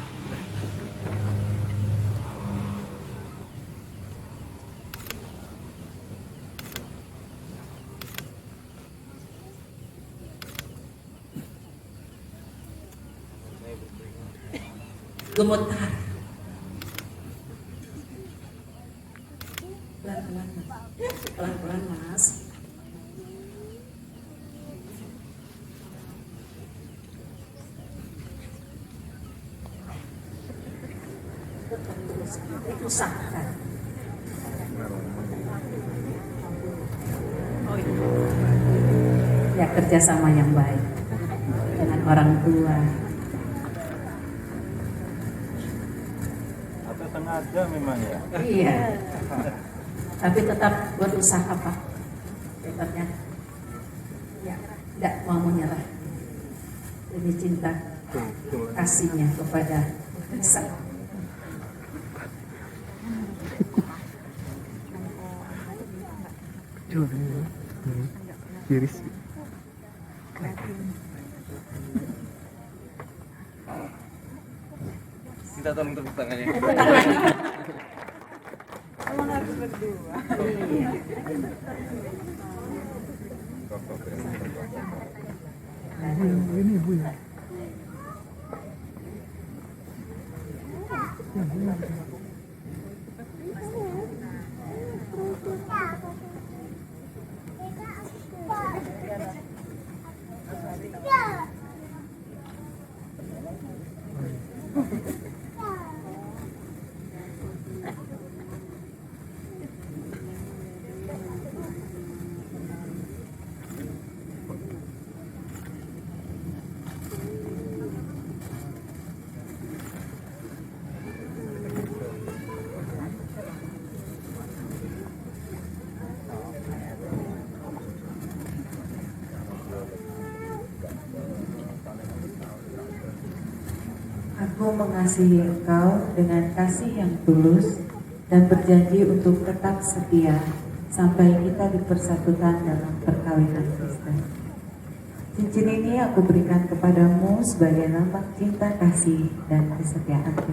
Gemetar. Pelan-pelan, pelan-pelan Mas. Usahakan. Oh iya. Ya, kerjasama yang baik dengan orang tua. Atau sengaja memang ya? Iya. Tapi tetap berusaha Pak. Tetapnya. Ya, tidak mau menyerah demi cinta kasihnya kepada Isa. Iris. Kita tolong tepuk tangannya. Emang harus berdua. Iya. Aku mengasihi engkau dengan kasih yang tulus dan berjanji untuk tetap setia sampai kita dipersatukan dalam perkawinan Kristen. Cincin ini aku berikan kepadamu sebagai lambang cinta kasih dan kesetiaanku.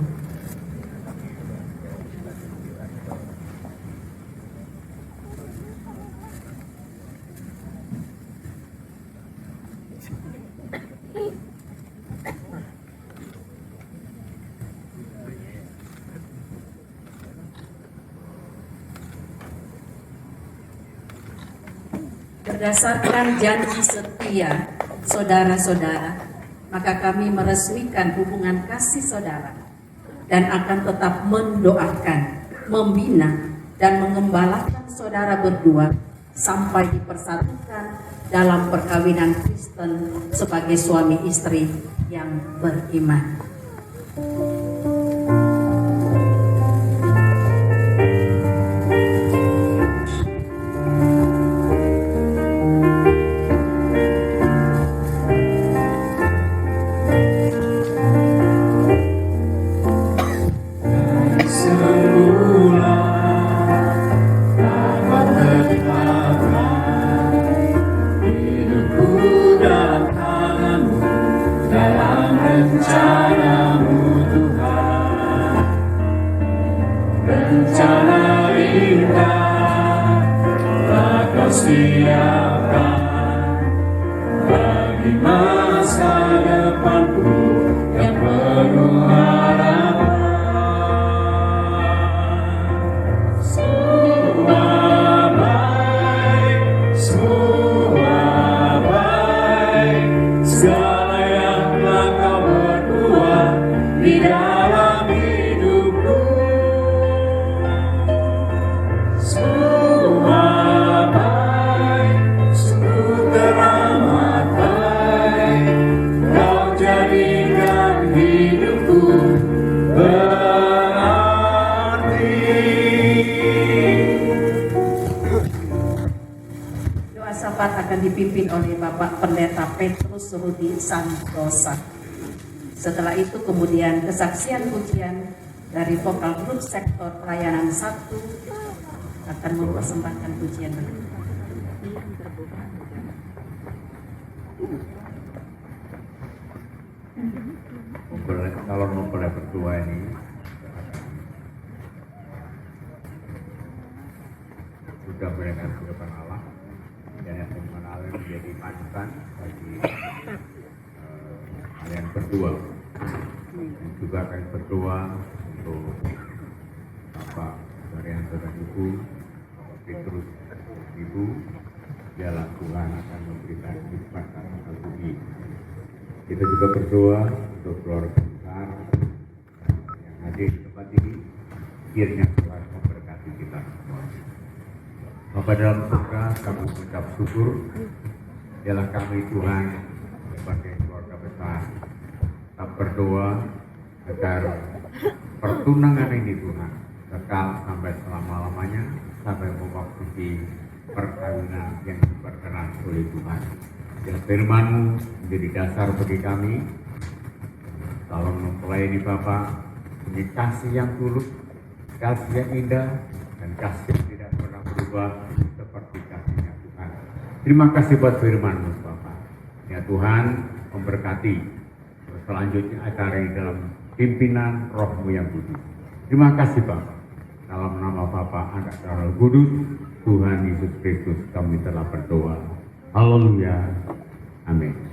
Berdasarkan janji setia saudara-saudara, maka kami meresmikan hubungan kasih saudara dan akan tetap mendoakan, membina, dan mengembalakan saudara berdua sampai dipersatukan dalam perkawinan Kristen sebagai suami istri yang beriman. Rencana indah telah kau siapkan bagi masa depanku yang penuh harapan. Semua baik, segala yang telah kau berbuat di dalam hidupku. Akan dipimpin oleh Bapak Pendeta Petrus Rudi Santosa. Setelah itu kemudian kesaksian pujian dari vokal grup sektor pelayanan 1 akan mempersembahkan pujian berikut. Calon mempelai berdua ini sudah memberikan kehidupan Allah dan yang Allah menjadi panutan bagi kalian berdua. Dan juga akan berdoa untuk Bapak Daryanto dan Ibu, Bapak Petrus Ibu, biarlah Tuhan akan memberikan hikmat dan budi. Kita juga berdoa untuk keluarga besar yang hadir di tempat ini, kiranya Tuhan memberkati kita semua. Bapak dalam surga, kami mengucap syukur, biarlah kami Tuhan sebagai keluarga besar tetap berdoa agar pertunangan ini Tuhan kekal sampai selama-lamanya, sampai memasuki perkawinan yang diperkenan oleh Tuhan. Biar firman-Mu menjadi dasar bagi kami dalam mempelai ini Bapak, ini kasih yang tulus, kasih yang indah, dan kasih yang tidak pernah berubah seperti kasihnya Tuhan. Terima kasih buat firman-Mu Bapak. Ya Tuhan, memberkati selanjutnya acara ini dalam pimpinan Roh-Mu yang kudus. Terima kasih Bapak. Dalam nama Bapa, Anak, dan Roh Kudus, Tuhan Yesus Kristus kami telah berdoa. Haleluya. Amin.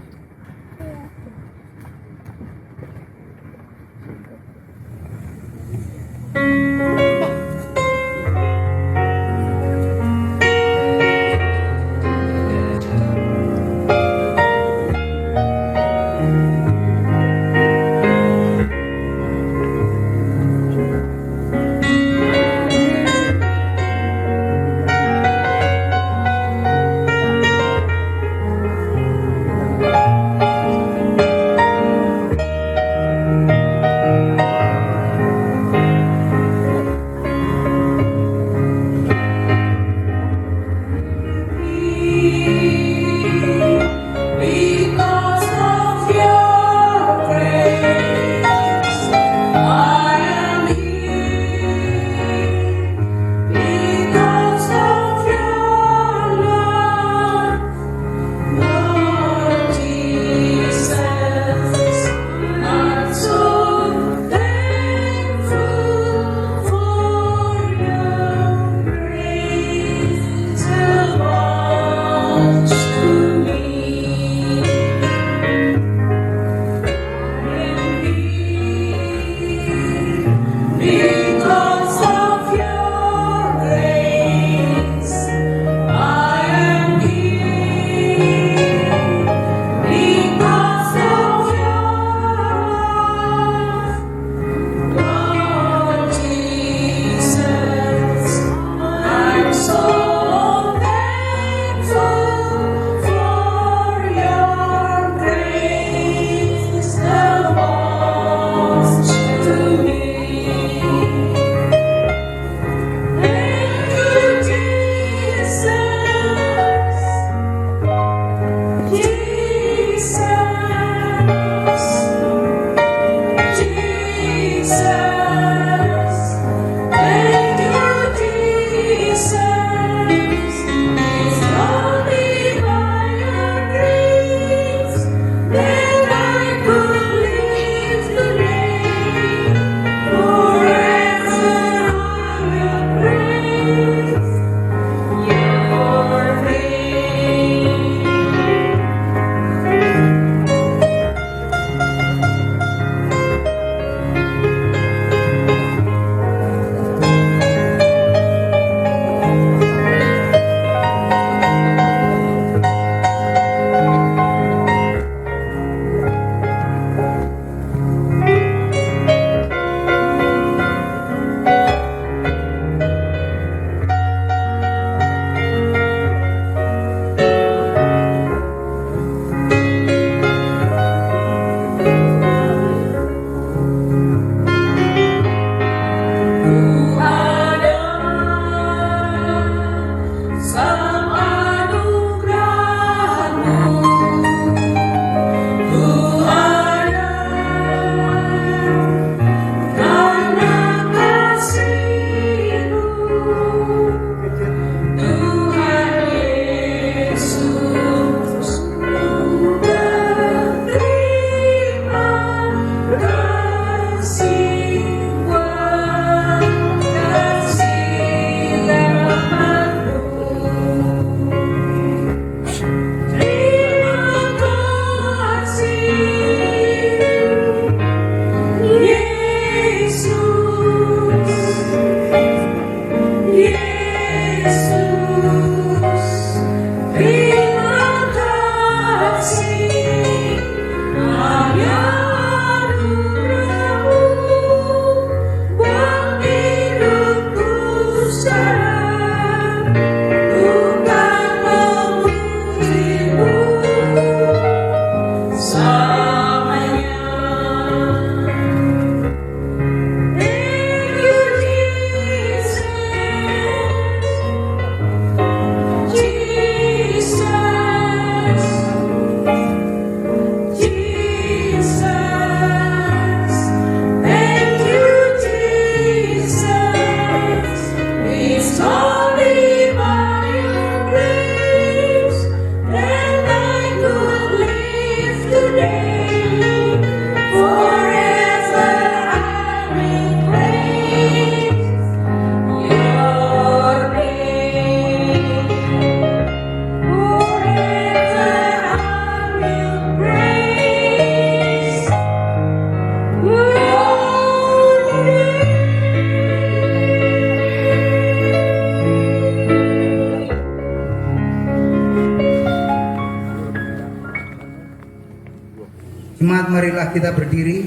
Jemaat, marilah kita berdiri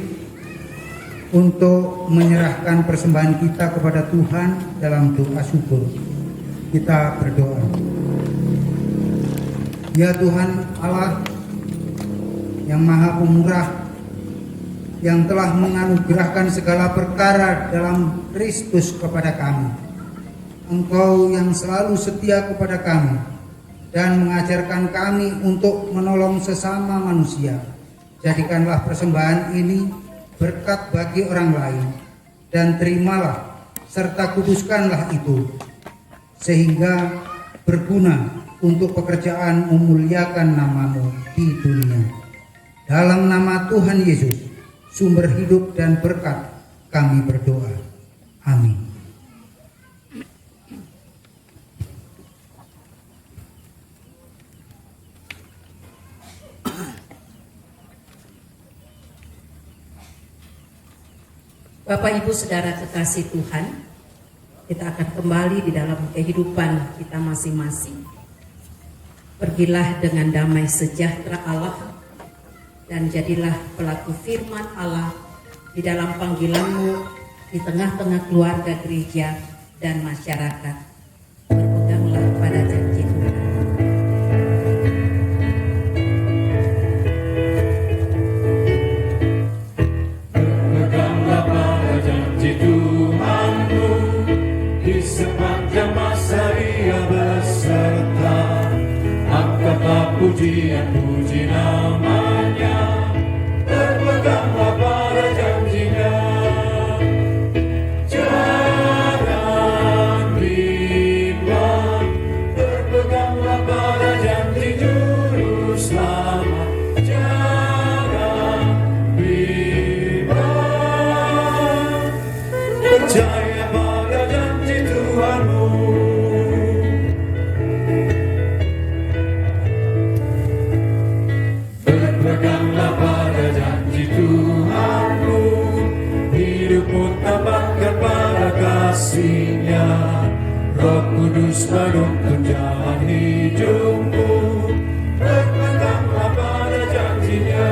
untuk menyerahkan persembahan kita kepada Tuhan dalam doa syukur. Kita berdoa. Ya Tuhan Allah yang Maha Pemurah, yang telah menganugerahkan segala perkara dalam Kristus kepada kami. Engkau yang selalu setia kepada kami dan mengajarkan kami untuk menolong sesama manusia. Jadikanlah persembahan ini berkat bagi orang lain, dan terimalah serta kuduskanlah itu, sehingga berguna untuk pekerjaan memuliakan nama-Mu di dunia. Dalam nama Tuhan Yesus, sumber hidup dan berkat, kami berdoa. Amin. Bapak Ibu Saudara kekasih Tuhan, kita akan kembali di dalam kehidupan kita masing-masing. Pergilah dengan damai sejahtera Allah dan jadilah pelaku firman Allah di dalam panggilan-Mu di tengah-tengah keluarga gereja dan masyarakat. Berpeganglah pada janji Tuhan. Berpeganglah pada janji Tuhanmu, di sepanjang masa Dia beserta. Angkatlah pujian-puji nama-Nya, berpeganglah pada janji-Nya. Jangan bimbang, berpeganglah pada janji Juru Selamat. Jangan bimbang, percaya pada janji Tuhanmu. Berpeganglah pada janji Tuhanmu, hidupmu tambahkan pada kasih-Nya. Roh Kudus menuntun jalan hidupmu, berpeganglah pada janji-Nya.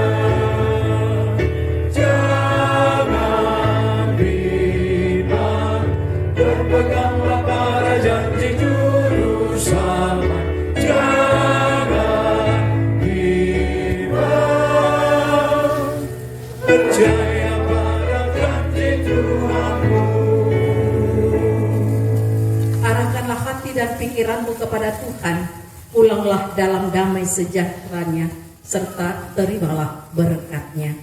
Jangan bimbang, berpeganglah pada janji Juru Selamat. Jangan bimbang, percaya pada janji Tuhanmu. Arahkanlah hati dan pikiranmu kepada Tuhan, pulanglah dalam damai sejahtera-Nya, serta terimalah berkat-Nya.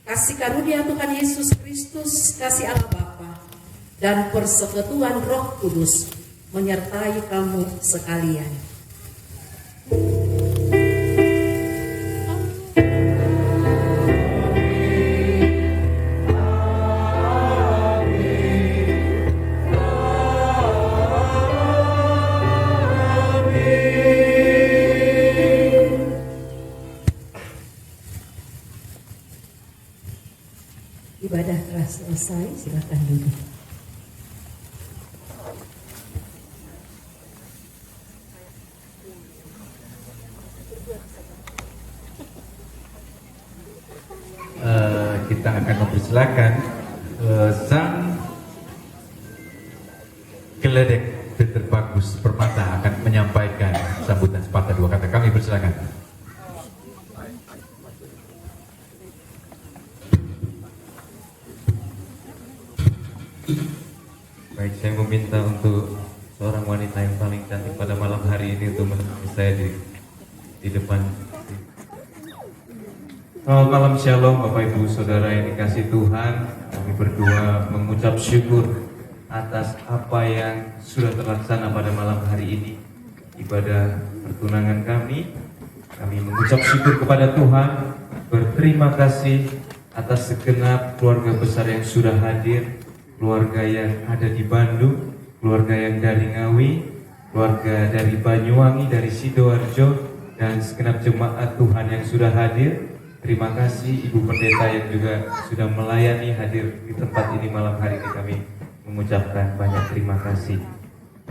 Kasih karunia Tuhan Yesus Kristus, kasih Allah Bapa, dan persekutuan Roh Kudus menyertai kamu sekalian. Ibadah telah selesai, silakan duduk. Kita akan mempersilakan sang geledek Peter Bagus Permata akan menyampaikan sambutan sepatah dua kata. Kami persilakan. Baik, saya meminta untuk seorang wanita yang paling cantik pada malam hari ini untuk menemani saya di depan. Selamat malam, Shalom Bapak Ibu Saudara yang dikasih Tuhan. Kami berdua mengucap syukur atas apa yang sudah terlaksana pada malam hari ini, ibadah pertunangan kami. Kami mengucap syukur kepada Tuhan, berterima kasih atas segenap keluarga besar yang sudah hadir, keluarga yang ada di Bandung, keluarga yang dari Ngawi, keluarga dari Banyuwangi, dari Sidoarjo, dan segenap jemaat Tuhan yang sudah hadir. Terima kasih Ibu Pendeta yang juga sudah melayani hadir di tempat ini malam hari ini. Kami mengucapkan banyak terima kasih.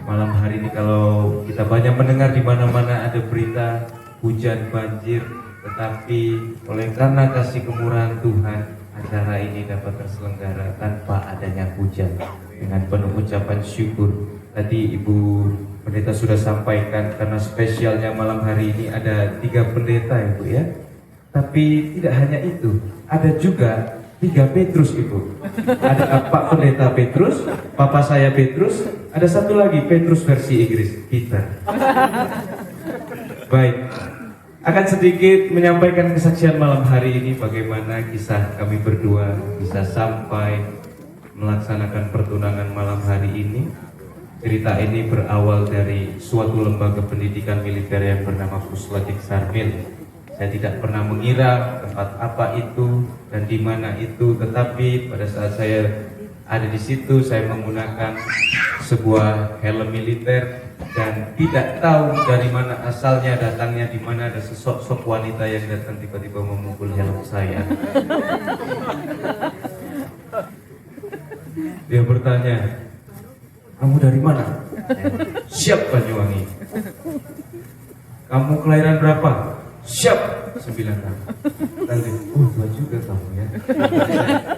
Malam hari ini kalau kita banyak mendengar di mana-mana ada berita hujan banjir, tetapi oleh karena kasih kemurahan Tuhan, acara ini dapat terselenggara tanpa adanya hujan dengan penuh ucapan syukur. Tadi Ibu Pendeta sudah sampaikan karena spesialnya malam hari ini ada 3 pendeta Ibu ya. Tapi tidak hanya itu, ada juga 3 Petrus Ibu. Ada Pak Pendeta Petrus, Papa saya Petrus, ada satu lagi Petrus versi Inggris, Peter. Baik, akan sedikit menyampaikan kesaksian malam hari ini bagaimana kisah kami berdua bisa sampai melaksanakan pertunangan malam hari ini. Cerita ini berawal dari suatu lembaga pendidikan militer yang bernama Pusladik Sarmil. Saya tidak pernah mengira tempat apa itu dan di mana itu, tetapi pada saat saya ada di situ saya menggunakan sebuah helm militer dan tidak tahu dari mana asalnya, datangnya di mana ada sosok wanita yang datang tiba-tiba memukul helm saya. Dia bertanya, "Kamu dari mana?" "Siap, Banyuwangi." "Kamu kelahiran berapa?" "Siap, 9 tahun." Nanti, tua juga kamu ya.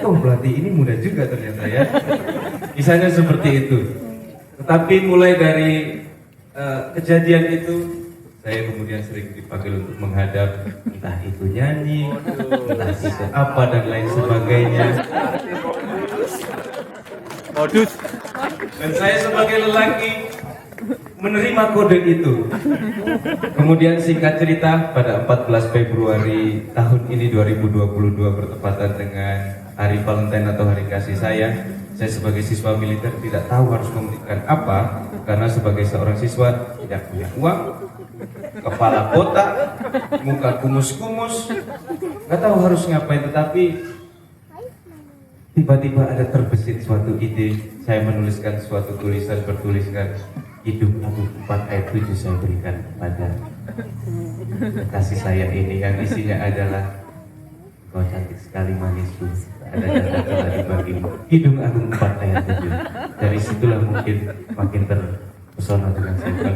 Oh, berarti ini muda juga ternyata ya. Kisahnya seperti itu. Tetapi mulai dari kejadian itu, saya kemudian sering dipanggil untuk menghadap, entah itu nyanyi, entah itu apa dan lain sebagainya. Modus. Dan saya sebagai lelaki menerima kode itu. Kemudian singkat cerita, pada 14 Februari tahun ini 2022 bertepatan dengan Hari Valentine atau Hari Kasih saya sebagai siswa militer tidak tahu harus memberikan apa, karena sebagai seorang siswa tidak punya uang, kepala botak, muka kumus-kumus, nggak tahu harus ngapain. Tetapi tiba-tiba ada terbesit suatu ide, saya menuliskan suatu tulisan bertuliskan, "Hidup aku 4 ayat 7 saya berikan pada kasih saya ini," yang isinya adalah, "Kau cantik sekali manisku, ada kata-kata dibagimu, hidung aku 4 ayat 7. Dari situlah mungkin makin terpesona dengan saya.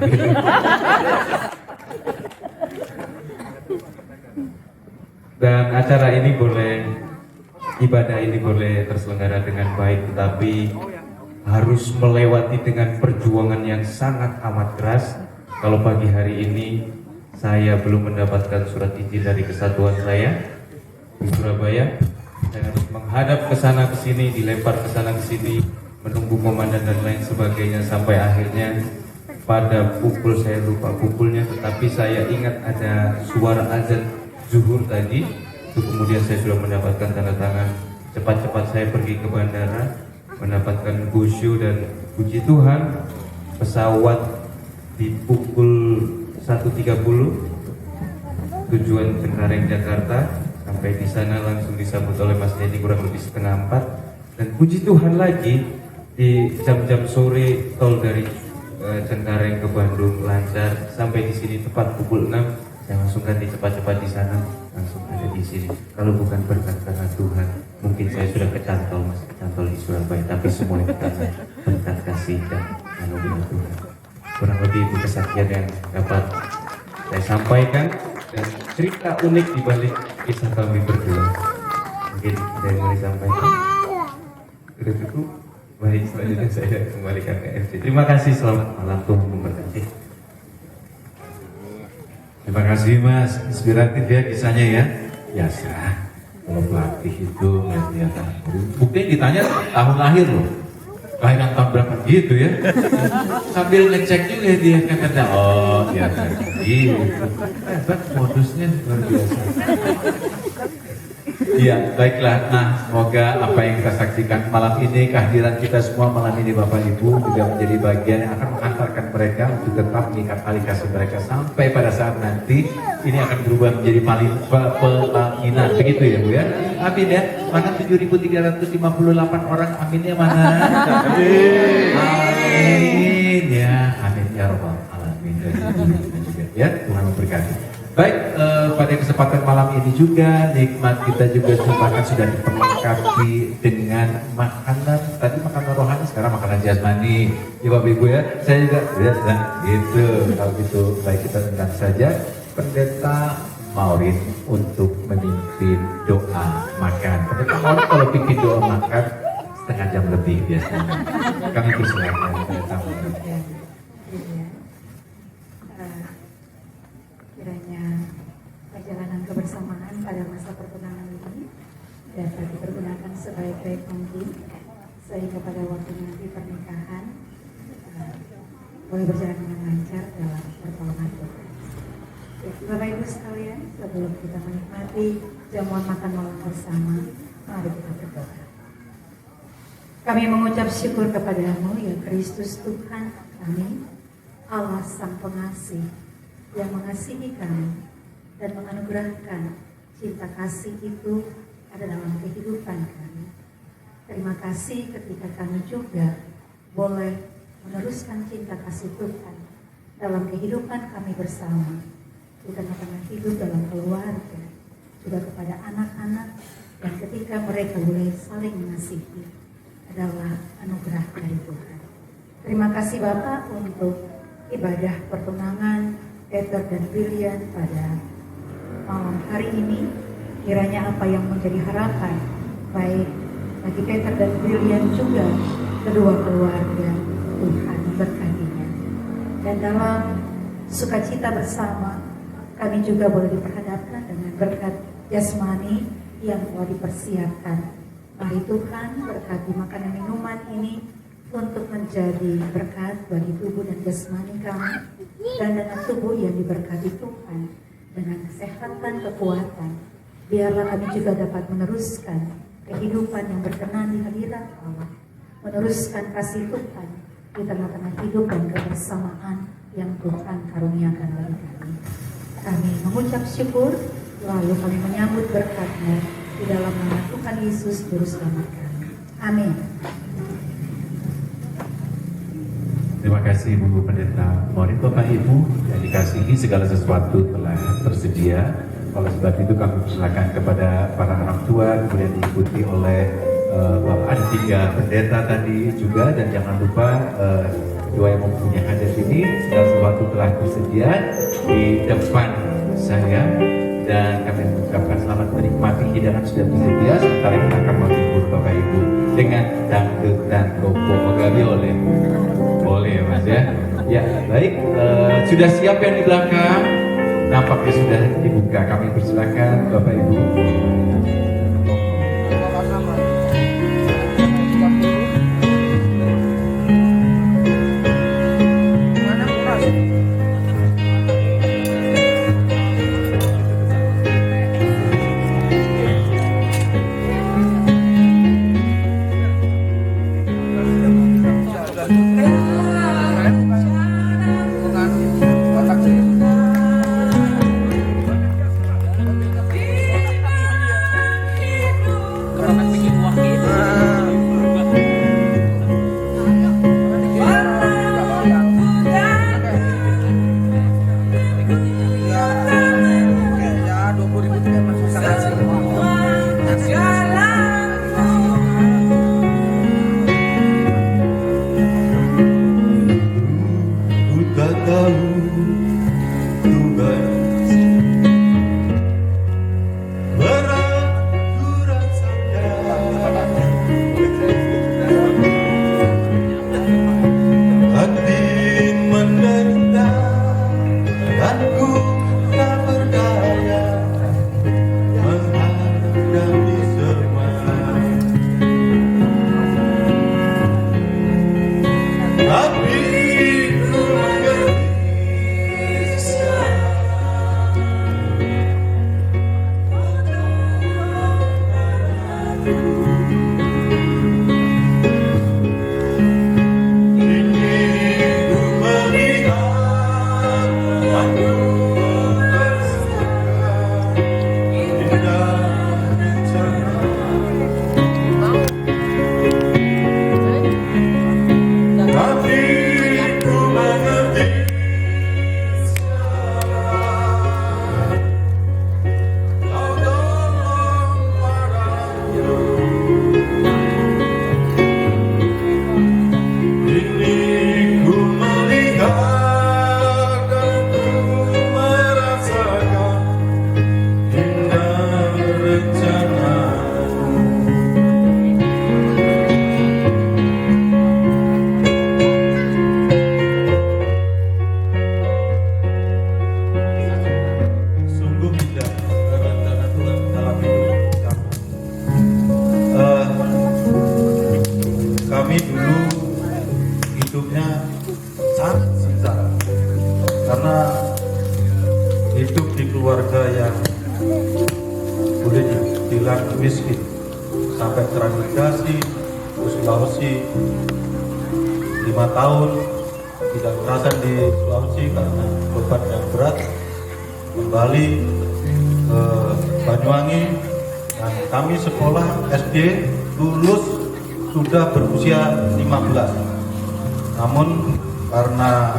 Dan acara ini boleh, ibadah ini boleh terselenggara dengan baik, tetapi harus melewati dengan perjuangan yang sangat amat keras. Kalau pagi hari ini saya belum mendapatkan surat izin dari kesatuan saya di Surabaya, saya harus menghadap ke sana ke sini, dilempar ke sana ke sini, menunggu komandan dan lain sebagainya, sampai akhirnya pada pukul, saya lupa pukulnya, tetapi saya ingat ada suara azan zuhur tadi. Itu kemudian saya sudah mendapatkan tanda tangan, cepat-cepat saya pergi ke bandara, mendapatkan gusyu, dan puji Tuhan pesawat di pukul 1.30 tujuan Cengkareng Jakarta. Sampai di sana langsung disambut oleh Mas Dedi kurang lebih setengah 4, dan puji Tuhan lagi di jam-jam sore tol dari Cengkareng ke Bandung lancar, sampai di sini tepat pukul 6. Saya langsung ganti cepat-cepat di sana, langsung ada di sini. Kalau bukan berkat karena Tuhan, mungkin saya sudah kecantol, Mas, kecantol di Surabaya. Tapi semua itu karena berkat kasih dan anugerah Tuhan. Kurang lebih itu kesaksian yang dapat saya sampaikan, dan cerita unik di balik kisah kami berdua. Mungkin ada yang mau disampaikan? Sudah cukup? Baik, selanjutnya saya kembalikan ke MC. Terima kasih, selamat malam, Tuhan memberkati. Terima kasih Mas, inspiratif ya kisahnya ya. Biasa, kalau pelatih itu kelihatan. Buktinya ditanya tahun lahir loh, kelahiran tahun berapa gitu ya. Sambil ngecek juga dia kata, oh biasa gitu. Hebat modusnya luar biasa. Iya, baiklah. Nah, semoga apa yang kita saksikan malam ini, kehadiran kita semua malam ini Bapak Ibu juga menjadi bagian yang akan mengantarkan mereka untuk tetap mengikat tali kasih mereka sampai pada saat nanti ini akan berubah menjadi pelaminan. Begitu ya Bu ya? Amin ya. Mana 7.358 orang aminnya mana? Amin ya. Amin ya Rabbal Alamin. Ya, Tuhan memberkati. Baik, pada kesempatan malam ini juga nikmat kita juga kesempatan sudah diperlengkapi dengan makanan. Tadi makanan rohani, sekarang makanan jasmani. Ya Bapak Ibu ya, saya juga ya, gitu. Kalau gitu baik kita tentang saja. Pendeta Maureen untuk memimpin doa makan. Pendeta Maureen kalau bikin doa makan setengah jam lebih biasanya. Kami persilakan Pendeta Maureen. Kiranya perjalanan kebersamaan pada masa pertunangan ini dapat dipergunakan sebaik-baik mungkin sehingga pada waktu nanti pernikahan boleh berjalan dengan lancar dalam pertolongan Tuhan. Ya, Bapak Ibu sekalian, sebelum kita menikmati jamuan makan malam bersama, mari kita berdoa. Kami mengucap syukur kepadamu ya Kristus Tuhan kami, Allah Sang Pengasih yang mengasihi kami dan menganugerahkan cinta kasih itu ada dalam kehidupan kami. Terima kasih ketika kami juga boleh meneruskan cinta kasih Tuhan dalam kehidupan kami bersama, di tengah-tengah hidup dalam keluarga, juga kepada anak-anak, dan ketika mereka boleh saling mengasihi adalah anugerah dari Tuhan. Terima kasih Bapak untuk ibadah pertunangan Peter dan William pada malam hari ini. Kiranya apa yang menjadi harapan baik bagi Peter dan William juga kedua keluarga, Tuhan berkatinya. Dan dalam sukacita bersama kami juga boleh diperhadapkan dengan berkat jasmani yang telah dipersiapkan. Mari Tuhan berkati makanan minuman ini untuk menjadi berkat bagi tubuh dan jasmani kami, dan dengan tubuh yang diberkati Tuhan dengan kesehatan, kekuatan, biarlah kami juga dapat meneruskan kehidupan yang berkenan di hadirat Allah, meneruskan kasih Tuhan di tengah-tengah hidup dan kebersamaan yang Tuhan karuniakan bagi kami. Kami mengucap syukur, lalu kami menyambut berkat-Nya di dalam nama Tuhan Yesus Juru Selamat kami. Amin. Terima kasih Bu Pendeta Maureen. Bapak Ibu yang dikasihi, segala sesuatu telah tersedia. Oleh sebab itu kami persilakan kepada para orang tua, kemudian diikuti oleh Bapak, ada 3 pendeta tadi juga, dan jangan lupa kedua yang mempunyai hajat ini, segala sesuatu telah tersedia di depan saya, dan kami mengucapkan selamat menikmati hidangan sudah tersedia. Sementara kita akan menghibur Bapak Ibu dengan dangdut dan robo. Gabi boleh Mas ya. Ya baik, sudah siap yang di belakang? Nampaknya sudah dibuka. Kami persilakan Bapak Ibu. Aku karena hidup di keluarga yang boleh dibilang miskin, sampai transmigrasi ke Sulawesi 5 tahun tidak kerasan di Sulawesi karena beban yang berat, kembali ke Banyuwangi, dan kami sekolah SD lulus sudah berusia 15. Namun karena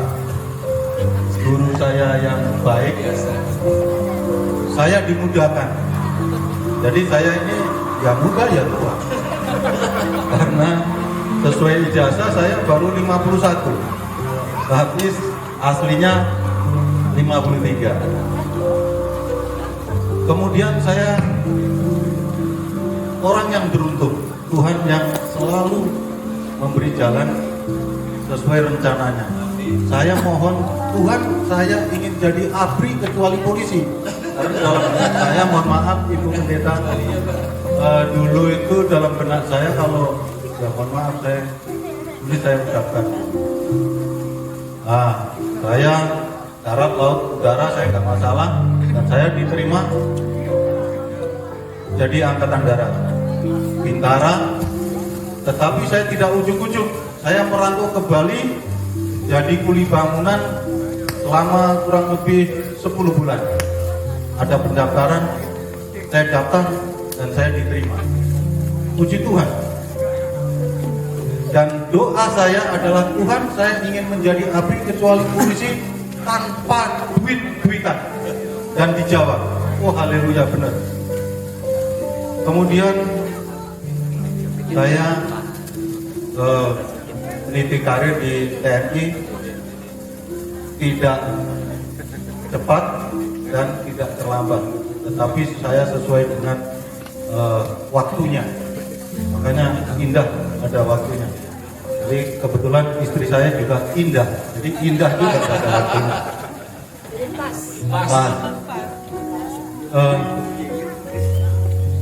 guru saya yang baik, saya dimudahkan. Jadi saya ini ya muda ya tua. Karena sesuai ijazah saya baru 51, tapi aslinya 53. Kemudian saya orang yang beruntung, Tuhan yang selalu memberi jalan sesuai rencananya. Saya mohon Tuhan, saya ingin jadi ABRI kecuali polisi. Karena dalam benak saya, mohon maaf Ibu Pendeta, dulu itu dalam benak saya kalau ya mohon maaf saya ucapkan. Saya darat, laut, udara saya nggak masalah, dan saya diterima jadi angkatan darat Bintara. Tetapi saya tidak ujuk-ujuk, saya merantau ke Bali jadi kuli bangunan selama kurang lebih 10 bulan. Ada pendaftaran, saya daftar dan saya diterima. Puji Tuhan. Dan doa saya adalah, Tuhan, saya ingin menjadi ABRI kecuali polisi tanpa duit-duitan. Dan dijawab, oh haleluya, benar. Kemudian saya meniti karir di TNI, tidak cepat dan tidak terlambat, tetapi saya sesuai dengan waktunya, makanya indah ada waktunya. Jadi kebetulan istri saya juga indah, jadi indah juga pada waktunya.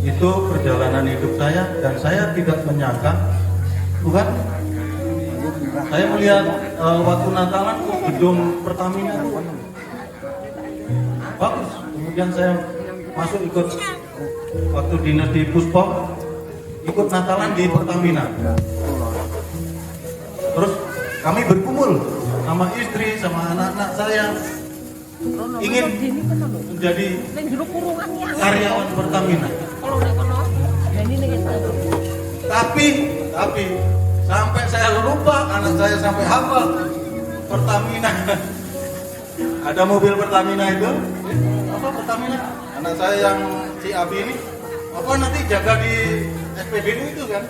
Itu perjalanan hidup saya, dan saya tidak menyangka, Tuhan, saya melihat waktu Natalan gedung Pertamina itu bagus. Kemudian saya masuk ikut waktu dinas di Puspom, ikut Natalan di Pertamina. Terus kami berkumpul sama istri, sama anak-anak saya, ingin menjadi karyawan Pertamina. Tapi sampai saya lupa, anak saya sampai hafal Pertamina. Ada mobil Pertamina itu, apa Pertamina? Anak saya yang si Abi ini, apa nanti jaga di SPBU itu kan?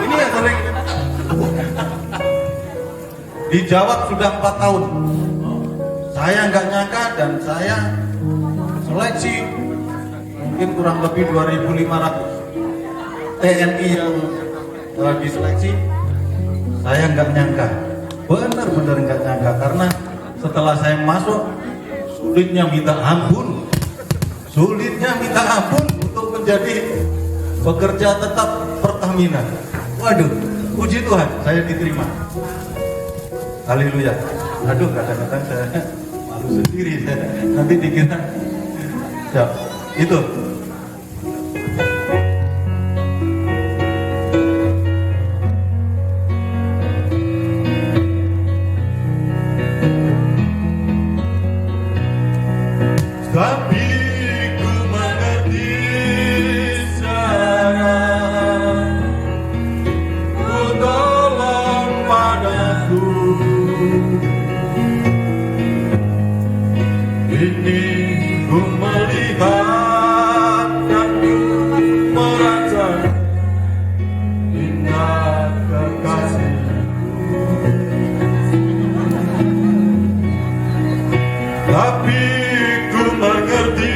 Ini yang sering dijawab sudah 4 tahun. Saya nggak nyangka, dan saya seleksi mungkin kurang lebih 2.500 TNI yang diseleksi. Saya nggak nyangka, benar-benar nggak nyangka, karena setelah saya masuk, sulitnya minta ampun untuk menjadi pekerja tetap Pertamina. Waduh, puji Tuhan, saya diterima. Haleluya. Aduh, kadang-kadang saya malu sendiri, nanti dikira ya, itu. Tapi ku mengerti sekarang, ku tolong padaku. Ini ku melihat dan ku merasakan indah kekasihku. Tapi ku mengerti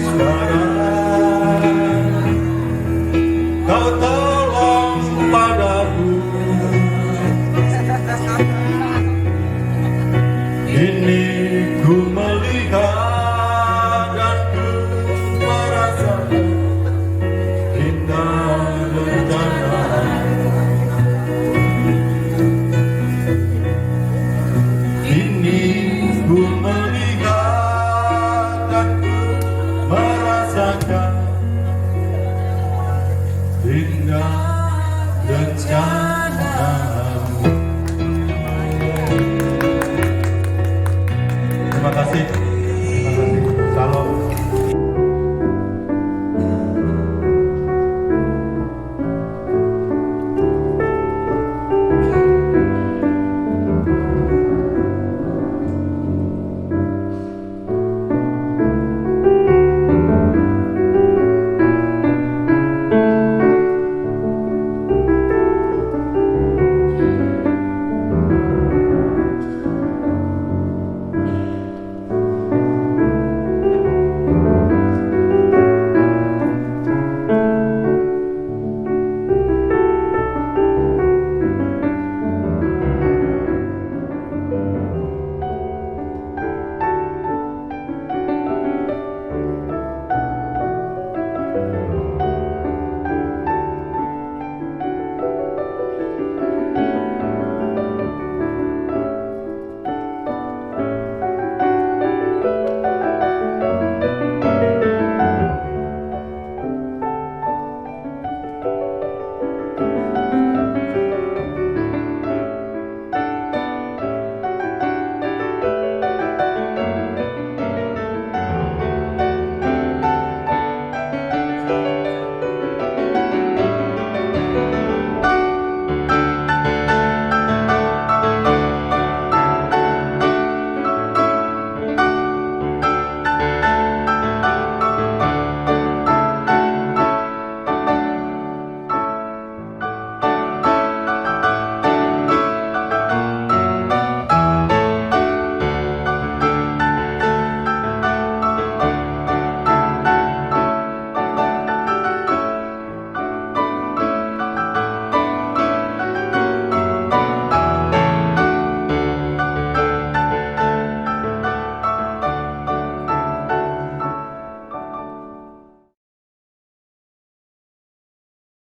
sekarang, kau tolong padaku. Ini ku melihat dan ku merasakan indah rencana. Ini asik